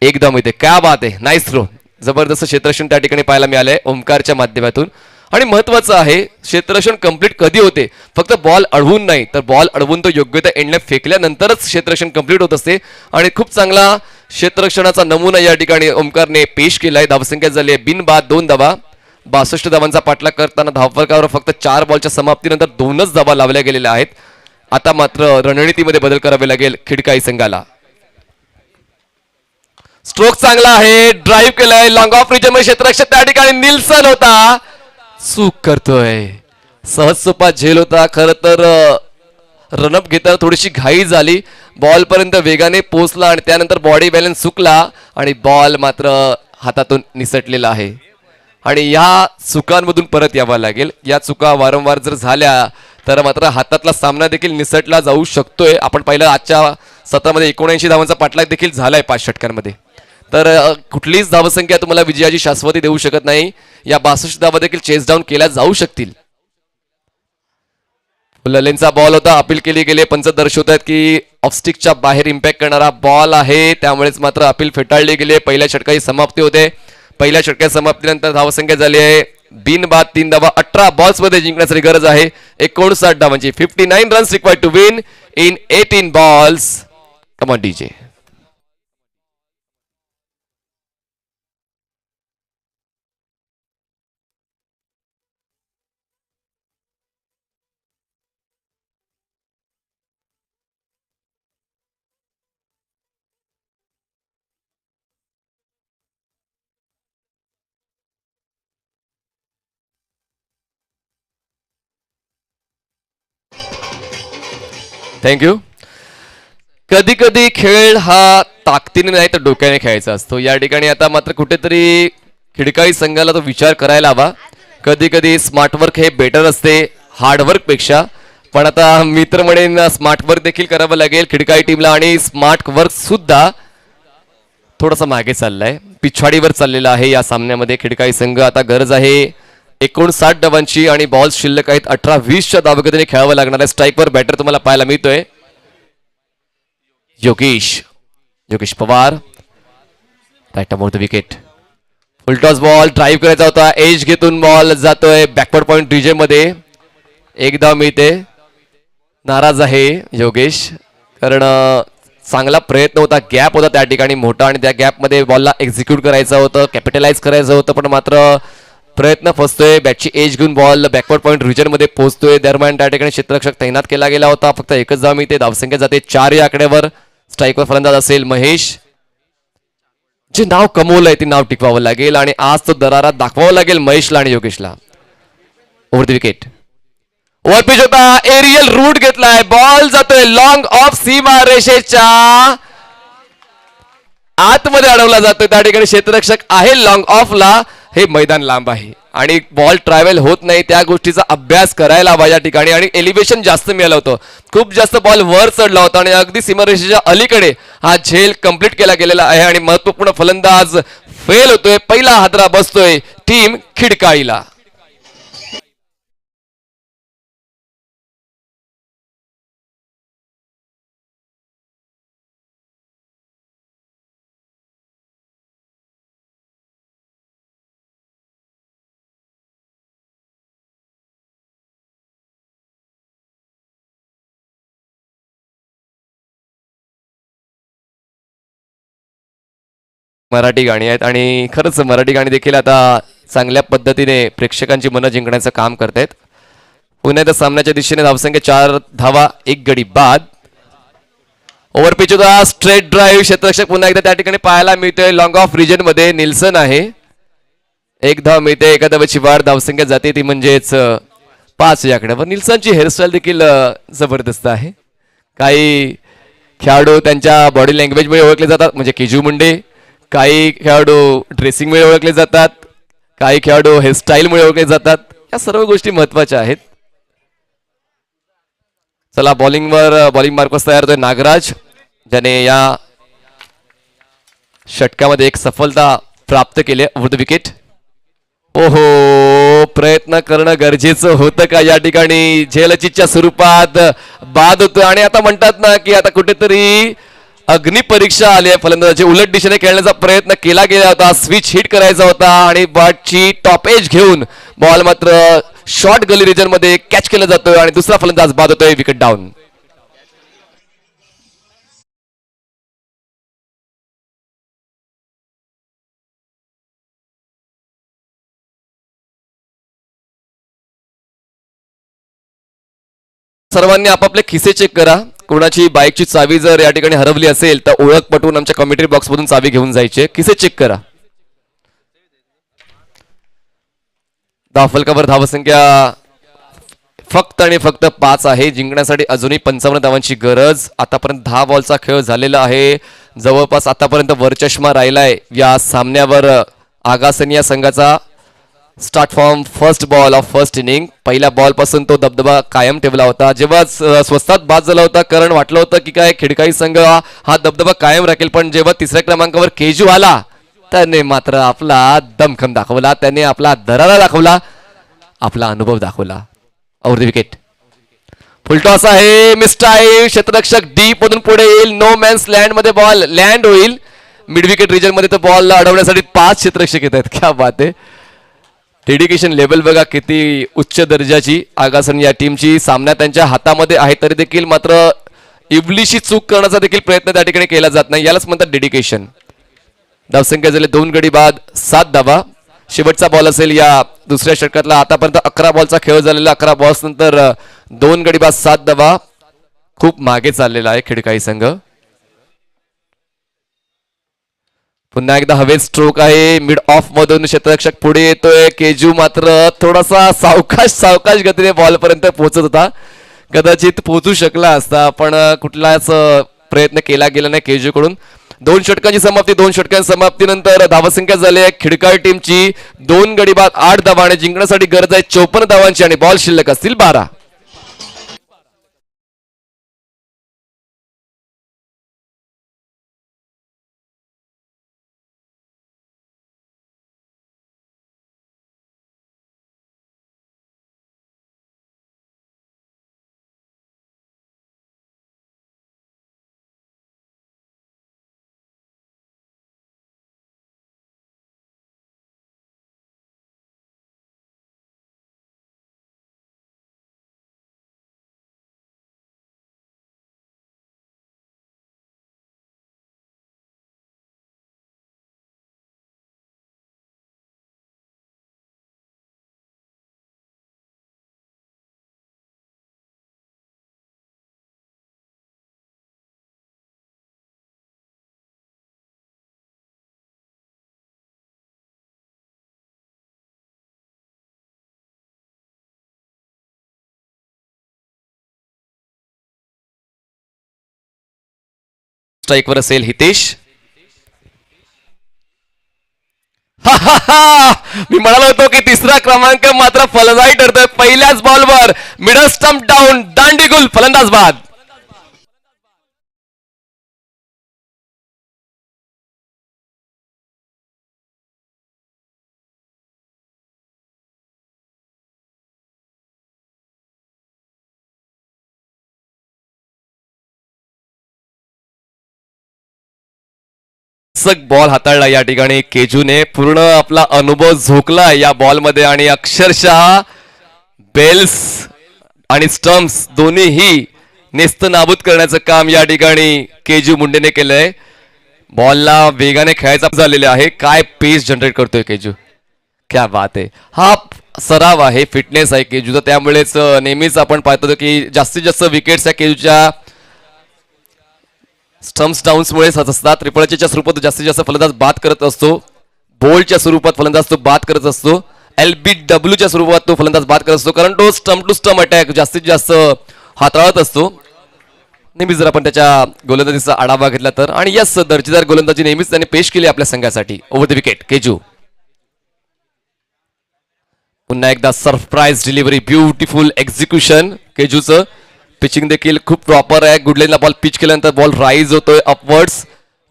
एकदम येते. क्या बात आहे, नाईस थ्रो. जबरदस्त क्षेत्ररक्षण त्या ठिकाणी पाहायला मिळालंय ओमकारच्या माध्यमातून. आणि महत्वाचं आहे, क्षेत्ररक्षण कंप्लीट कधी होते, फक्त बॉल अडवून नाही तर बॉल अडवून तो योग्य त्या एंडला फेकल्यानंतरच क्षेत्ररक्षण कंप्लीट होत असते. आणि खूप चांगला क्षेत्ररक्षणाचा नमुना या ठिकाणी ओमकारने पेश केलाय. धावसंख्या झाली आहे बिनबाद 2 धावा. 62 धावांचा पाठलाग करताना धावफलकावर फक्त 4 बॉलच्या समाप्तीनंतर 2च धावा लावल्या गेलेल्या आहेत. आता मात्र रणनीतीमध्ये बदल करावे लागेल खिडकाई संघाला. स्ट्रोक चांगला आहे, ड्राईव्ह केलाय लॉंग ऑफ रिजन मध्ये क्षेत्ररक्षक त्या ठिकाणी निल्सन होता, चूक करतोय. सहज सोपा झेल होता. खरं तर रनअप घेताना थोडीशी घाई झाली. बॉल पर्यंत वेगाने पोहोचला आणि त्यानंतर बॉडी बॅलन्स चुकला आणि बॉल मात्र हातातून निसटलेला आहे. आणि या चुकांमधून परत यावं लागेल. या चुका वारंवार जर झाल्या तर मात्र हातातला सामना देखील निसटला जाऊ शकतोय. आपण पाहिलं आजच्या सत्रामध्ये 79 धावांचा पाठलाग देखील झालाय 5 षटकांमध्ये. तर कुठलीच धावसंख्या तुम्हाला विजयाची शाश्वती देऊ शकत नाही. या 62 धावा देखील चेस डाऊन केल्या जाऊ शकतील. ललेंचा बॉल होता, अपील केली गेली. पंच दर्शवत आहेत की ऑफस्टिकच्या बाहेर इम्पॅक्ट करणारा बॉल आहे, त्यामुळेच मात्र अपील फेटाळली गेली. पहिल्या षटकाची समाप्ती होते. पहिल्या षटकाच्या समाप्तीनंतर धावसंख्या झाली आहे बिनबाद 3 धावा. 18 बॉल्स मध्ये जिंकण्यासाठी गरज आहे 59 धावांची. 59 runs required to win in 18 balls. Come on DJ. Thank you. कधी कधी खेळ हा ताकदीने नाही तर डोक्याने खेळायचा असतो. या ठिकाणी आता मात्र कुठेतरी खिडकाई संघाला तो विचार करायला हवा. कधी कधी स्मार्टवर्क हे बेटर असते हार्डवर्क पेक्षा. पण आता मी तर म्हणेन स्मार्टवर्क देखील करावं लागेल खिडकाई टीमला. आणि स्मार्ट वर्क सुद्धा थोडासा मागे चाललाय, पिछवाडीवर चाललेला आहे या सामन्यामध्ये खिडकाई संघ. आता गरज आहे 59 धावांची आणि बॉल्स शिल्लक आहेत 18-20च्या धावगतीने खेळावं लागणार आहे. स्ट्राईकवर बॅटर तुम्हाला पाहायला मिळतोय Yogesh Pawar. Right about the wicket. Full toss ball drive करायचा होता. एज घेतून बॉल जातोय बॅकवर्ड पॉइंट रिजन मध्ये. एक धाव मिळते. नाराज आहे योगेश, कारण चांगला प्रयत्न होता, गॅप होता त्या ठिकाणी मोठा आणि त्या गॅपमध्ये बॉलला एक्झिक्यूट करायचं होतं, कॅपिटलाइज करायचं होतं, पण मात्र प्रयत्न फसतोय. बॅटची एज घेऊन बॉल बॅकवर्ड पॉइंट रिजन मध्ये पोहोचतोय. दरम्यान त्या ठिकाणी क्षेत्ररक्षक तैनात केला गेला होता. फक्त एकच धाव मिळते. धावसंख्या जाते 4 या आकड्यावर. स्ट्राईकवर फलंदाज असेल महेश. जे नाव कमवलंय ते नाव टिकवावं लागेल आणि आज तो दरारा दाखवावा लागेल महेशला आणि योगेशला. Over the wicket. Over pitch होता, एरियल रूट घेतलाय, बॉल जातोय लॉंग ऑफ सीमा रेषेच्या आतमध्ये अडवला जातोय. त्या ठिकाणी क्षेत्ररक्षक आहे लॉंग ऑफला. हे मैदान लांब आहे आणि बॉल ट्रॅव्हल होत नाही, त्या गोष्टीचा अभ्यास करायला हवा या ठिकाणी. आणि एलिव्हेशन जास्त मिळालं होतं, खूप जास्त बॉल वर चढला होता आणि अगदी सीमारेषेच्या अलीकडे हा झेल कंप्लीट केला गेलेला आहे आणि महत्वपूर्ण फलंदाज फेल होतोय. पहिला हादरा बसतोय टीम खिडकाळीला. मराठी गाणी आहेत आणि खरंच मराठी गाणी देखील आता चांगल्या पद्धतीने प्रेक्षकांची मनं जिंकण्याचं काम करतायत. पुन्हा एकदा सामन्याच्या दिशेने धावसंख्या 4 धावा 1 गडी बाद. ओव्हर पिच होता, स्ट्रेट ड्राईव्ह, क्षेत्ररक्षक पुन्हा एकदा त्या ठिकाणी पाहायला मिळतोय. लॉंग ऑफ रिजन मध्ये निल्सन आहे. 1 धाव मिळते, एका धावाची वाढ, धावसंख्या जाते ती म्हणजेच 5 या आकड्यावर. निल्सनची हेअरस्टाईल देखील जबरदस्त आहे. काही खेळाडू त्यांच्या बॉडी लँग्वेजमुळे ओळखले जातात, म्हणजे केजू मुंडे. काही खेळाडू ड्रेसिंगमुळे ओळखले जातात, काही खेळाडू हेअरस्टाईलमुळे ओळखले जातात. या सर्व गोष्टी महत्वाच्या आहेत. चला बॉलिंग मार्कवर तयार होतोय नागराज, ज्याने या षटकामध्ये एक सफलता प्राप्त केली. Over the wicket. ओहो, प्रयत्न करणं गरजेचं होतं का या ठिकाणी. झेलचीच्या स्वरूपात बाद होतं आणि आता म्हणतात ना की आता कुठेतरी अग्निपरीक्षा आली आहे. फलंदाजाची उलट दिशेने खेळण्याचा प्रयत्न केला गेला होता, स्विच हिट करायचा होता आणि बॅटची टॉप एज घेऊन बॉल मात्र शॉर्ट गली रिजन मध्ये कॅच केला जातोय आणि दुसरा फलंदाज बाद होतोय. Wicket down. सर्वांनी आपापले खिसे चेक करा. कोणाची बाईकची चावी जर या ठिकाणी हरवली असेल तर ओळख पटवून आमच्या कमेंट्री बॉक्स मधून चावी घेऊन जायचे. खिसे चेक करा. फलकावर धावसंख्या फक्त आणि फक्त 5 आहे. जिंकण्यासाठी अजूनही 55 धावांची गरज. आतापर्यंत 10 बॉलचा खेळ झालेला आहे. जवळपास आतापर्यंत वरचष्मा राहिलाय या सामन्यावर आगासन या संघाचा. Start form first ball of first inning. पहिल्या बॉल पासून तो दबदबा कायम ठेवला होता. जेव्हा स्वस्तात बाद झाला होता कारण वाटलं होतं की काय खिडकाई संघ हा दबदबा कायम राखेल, पण जेव्हा तिसऱ्या क्रमांकावर केजू आला त्याने मात्र आपला दमखम दाखवला, त्याने आपला दरारा दाखवला, आपला अनुभव दाखवला. Over the wicket. फुलटॉस आहे, मिस्टाईल, क्षेत्ररक्षक डीप मधून पुढे येईल. नो मॅन्स लँड मध्ये बॉल लँड होईल. मिड विकेट रिजन मध्ये तो बॉल अडवण्यासाठी 5 क्षेत्ररक्षक येत आहेत. क्या बात आहे. डेडिकेशन लेवल बघा किती उच्च दर्जाची आगासन या टीमची. सामना त्यांच्या हातामध्ये आहे तरी देखील मात्र इवलीशी चूक करण्याचा देखील प्रयत्न त्या ठिकाणी केला जात नाही. यालाच म्हणतात डेडिकेशन. धावसंख्या झाली 2 गडी बाद 7 धावा. शेवटचा बॉल असेल या दुसऱ्या षटकातला. आतापर्यंत 11 बॉलचा खेळ झालेला. 11 बॉल्स नंतर 2 गडी बाद 7 धावा. खूप मागे चाललेला आहे खिडकाई संघ. पुन्हा एकदा हवेत स्ट्रोक आहे. मिड ऑफ मधून क्षेत्ररक्षक पुढे येतोय. केजू मात्र थोडासा सावकाश गतीने बॉल पर्यंत पोहोचत होता. कदाचित पोहोचू शकला असता पण कुठलाच प्रयत्न केला गेला नाही केजू कडून. 2 षटकांची समाप्ती. 2 षटकांच्या समाप्तीनंतर धावसंख्या झाली आहे खिडकाई टीमची 2 गडी बाद 8 धावा आणि जिंकण्यासाठी गरज आहे 54 धावांची आणि बॉल शिल्लक असतील 12. स्ट्राईकवर असेल हितेश. मी म्हणालो होतो की तिसरा क्रमांक मात्र फलदायी ठरतोय. पहिल्याच बॉलवर मिडल स्टंप डाऊन, दांडीगुल, फलंदाज बाद. बॉल हाताळला या ठिकाणी केजूने. पूर्ण आपला अनुभव झोकला या बॉलमध्ये आणि अक्षरशः बेल्स आणि स्टम्प्स दोन्हीही नेस्त नाबूद करण्याचं काम या ठिकाणी केजू मुंडेने केलंय. बॉलला वेगाने खेळायचा झालेले आहे. काय पेस जनरेट करतोय केजू, क्या बात आहे. हा सराव आहे, फिटनेस आहे केजूचा. त्यामुळेच नेहमीच आपण पाहतो की जास्तीत जास्त विकेट्स या केजूच्या स्टम्प्स डाऊन्समुळेच असतात. त्रिपळच्या स्वरूपात जास्तीत जास्त फलंदाज बाद करत असतो. बोल्डच्या स्वरूपात फलंदाज तो बाद करत असतो. LBWच्या स्वरूपात तो फलंदाज बाद करत असतो, कारण तो स्टम्प टू स्टम्प अटॅक जास्तीत जास्त हाताळत असतो. नेहमीच जर आपण त्याच्या गोलंदाजीचा आढावा घेतला तर. आणि यस, दर्जेदार गोलंदाजी नेहमीच त्याने पेश केली आपल्या संघासाठी. Over the wicket Keju. पुन्हा एकदा सरप्राईज डिलिव्हरी, ब्युटिफुल एक्झिक्युशन केजूचं. पिचिंग देखील खूप प्रॉपर आहे. गुडलाईनला बॉल पिच केल्यानंतर बॉल राईज होतोय अपवर्ड्स.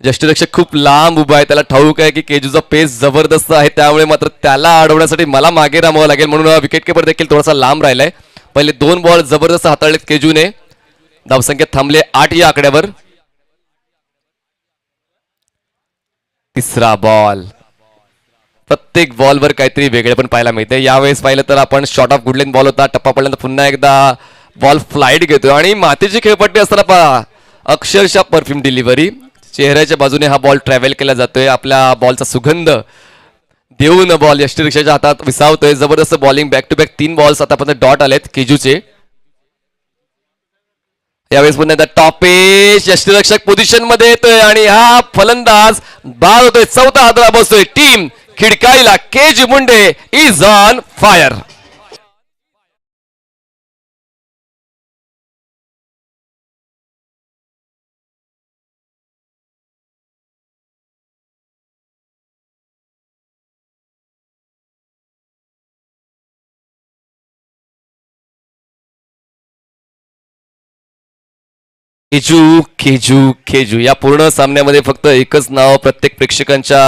यष्टीरक्षक खूप लांब उभा आहे, त्याला ठाऊक आहे की केजूचा पेस जबरदस्त आहे. त्यामुळे मात्र त्याला अडवण्यासाठी मला मागे राहावं लागेल, म्हणून विकेट किपर देखील थोडासा लांब राहिलाय. पहिले 2 बॉल जबरदस्त हाताळलेत केजूने. धावसंख्या थांबले 8 या आकड्यावर. तिसरा बॉल. प्रत्येक बॉलवर काहीतरी वेगळे पण पाहायला मिळते. यावेळेस पाहिलं तर आपण शॉर्ट ऑफ गुडलाईन बॉल होता, टप्पा पडल्यानंतर पुन्हा एकदा बॉल फ्लाईट घेतोय आणि मातीची खेळपट्टी असताना पहा अक्षरशः परफ्यूम डिलिव्हरी. चेहऱ्याच्या बाजूने हा बॉल ट्रॅव्हल केला जातोय. आपल्या बॉलचा सुगंध देऊन बॉल यष्टीरक्षकाच्या हातात विसावतोय. जबरदस्त bowling, back to back 3 balls आतापर्यंत डॉट आलेत केजूचे. यावेळेस पुन्हा एकदा टॉपेश यष्टीरक्षक पोझिशन मध्ये येतोय आणि हा फलंदाज बाद होतोय. 4था हादरा बसतोय. टीम खिडकाईला. Keju Munde is on fire. Keju Keju Keju या पूर्ण सामन्यामध्ये फक्त एकच नाव प्रत्येक प्रेक्षकांच्या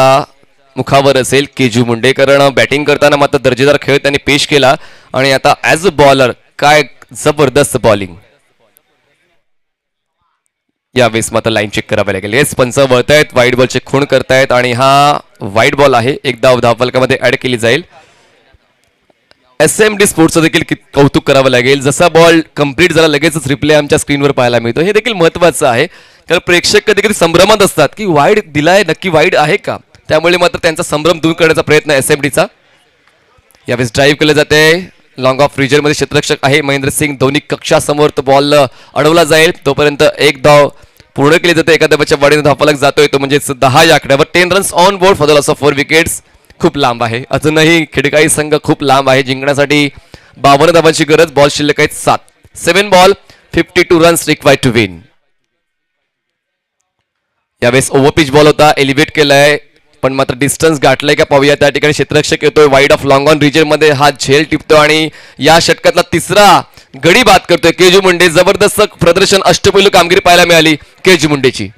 मुखावर असेल, केजू मुंडे. कारण बॅटिंग करताना मात्र दर्जेदार खेळ त्यांनी पेश केला आणि आता ऍज अ बॉलर काय जबरदस्त बॉलिंग. यावेळेस मात्र लाईन चेक करावी लागेल. येस, पंच वळतायत, वाईट बॉलचे खूण करतायत आणि हा वाईट बॉल आहे. एकदा धावफलकामध्ये ऍड केली जाईल. SMD स्पोर्ट्सचं देखील कौतुक करावं लागेल. जसा बॉल कंप्लीट झाला लगेचच रिप्ले आमच्या स्क्रीनवर पाहायला मिळतो. हे देखील महत्वाचं आहे, कारण प्रेक्षक कधी कधी संभ्रमात असतात की वाईड दिलाय, नक्की वाईड आहे का. त्यामुळे मात्र त्यांचा संभ्रम दूर करण्याचा प्रयत्न SMDचा. यावेळेस ड्राईव्ह केले जाते लॉंग ऑफ रिजनमध्ये. क्षेत्ररक्षक आहे महेंद्र सिंग धोनी कक्षासमोर. तो बॉल अडवला जाईल, तोपर्यंत एक धाव पूर्ण केली जाते. एका धावाच्या वाढीने धावफलक जातोय तो म्हणजे 10 या आकड्यावर. 10 runs on board for the loss of 4 wickets. खूप लांब आहे अजूनही खिडकाई संघ, खूप लांब आहे जिंकण्यासाठी. 52 धावांची गरज. बॉल शिल्लक आहेत 7. 7 ball 52 runs required to win. यावेळेस ओव्हरपिच बॉल होता, एलिव्हेट केलाय पण मात्र डिस्टन्स गाठलाय का पाहूया. त्या ठिकाणी क्षेत्ररक्षक येतोय wide off long on region मध्ये. हा झेल टिपतो आणि या षटकातला तिसरा गडी बाद करतोय केजू मुंडे. जबरदस्त प्रदर्शन, अष्टपैलू कामगिरी पाहायला मिळाली केजू मुंडेची.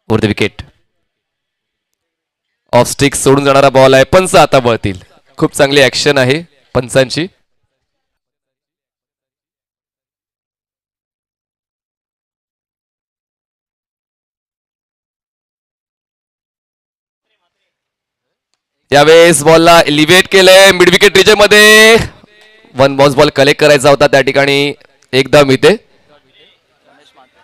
Over the wicket. Off stick सोडून जाणारा बॉल आहे. पंच आता बळतील. खूप चांगली ऍक्शन आहे पंचांची. यावेळेस बॉलला एलिव्हेट केलंय मिड विकेट रिजन मध्ये. वन बॉल कलेक्ट करायचा होता त्या ठिकाणी. एकदम इथे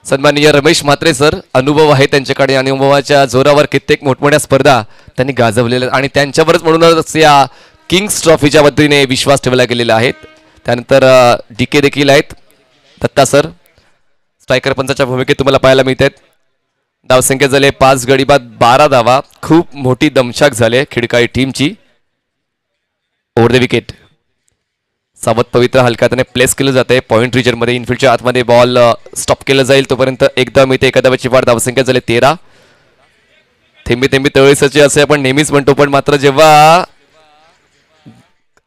सन्माननीय रमेश म्हात्रे सर, अनुभव आहे त्यांच्याकडे आणि अनुभवाच्या जोरावर कित्येक मोठमोठ्या स्पर्धा त्यांनी गाजवलेल्या आणि त्यांच्यावरच म्हणूनच या किंग्स ट्रॉफीच्या वतीने विश्वास ठेवला गेलेला आहे. त्यानंतर डीके देखील आहेत. दत्ता सर स्ट्रायकर पंचाच्या भूमिकेत तुम्हाला पाहायला मिळत आहेत. धावसंख्या झाले 5 गडी बाद 12 धावा. खूप मोठी दमछाक झाली खिडकाई टीमची. Over the wicket. सावध पवित्र हलक्याने प्लेस केलं जाते पॉइंट रिजन मध्ये. इनफिल्डच्या आतमध्ये बॉल स्टॉप केलं जाईल तोपर्यंत एकदम इथे एका धावाची वाढ. धावसंख्या झाली 13. थेंबी थेंबी तळेसाचे असे आपण नेहमीच म्हणतो, पण मात्र जेव्हा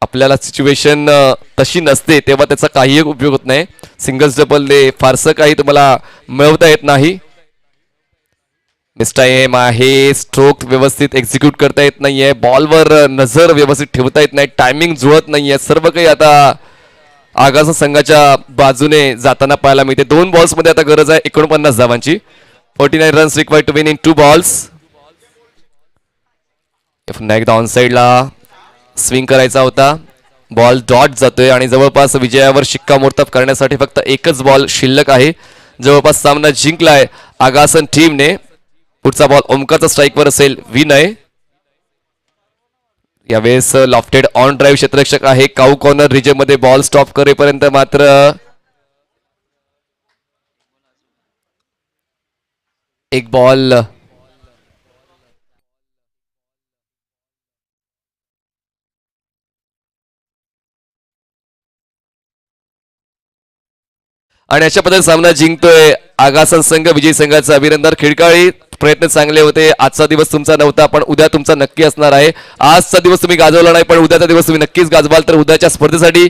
आपल्याला सिच्युएशन तशी नसते तेव्हा त्याचा काही उपयोग होत नाही. सिंगल्स डबल फारसं काही तुम्हाला मिळवता येत नाही. मिसटाईम आहे. स्ट्रोक व्यवस्थित एक्झिक्यूट करता येत नाहीये. बॉलवर नजर व्यवस्थित ठेवता येत नाही. टायमिंग जुळत नाहीये. सर्व काही आता आगासा संघाच्या बाजूने जाताना पाहायला मिळते. 2 बॉल्स मध्ये आता गरज आहे 49 धावांची. 49 runs required to win in 2 balls. पुन्हा एकदा ऑन साइडला स्विंग करायचा होता. बॉल डॉट जातोय आणि जवळपास विजयावर शिक्कामोर्तब करण्यासाठी फक्त एकच बॉल शिल्लक आहे. जवळपास सामना जिंकलाय आगासन टीमने. पुढचा बॉल ओमकारचा स्ट्राईकवर असेल. विनय यावेळेस लॉफ्टेड ऑन ड्राईव्ह क्षेत्ररक्षक आहे. काऊ कॉर्नर रिजन मध्ये बॉल स्टॉप करेपर्यंत मात्र एक बॉल आणि अशा पद्धतीने सामना जिंकतोय आगासन संघ. विजयी संघाचं अभिनंदन. खिडकाळी प्रयत्न चांगले होते. आजचा दिवस तुमचा नव्हता पण उद्या तुमचा नक्की असणार आहे. आजचा दिवस तुम्ही गाजवला नाही पण उद्याचा दिवस तुम्ही नक्कीच गाजवाल. तर उद्याच्या स्पर्धेसाठी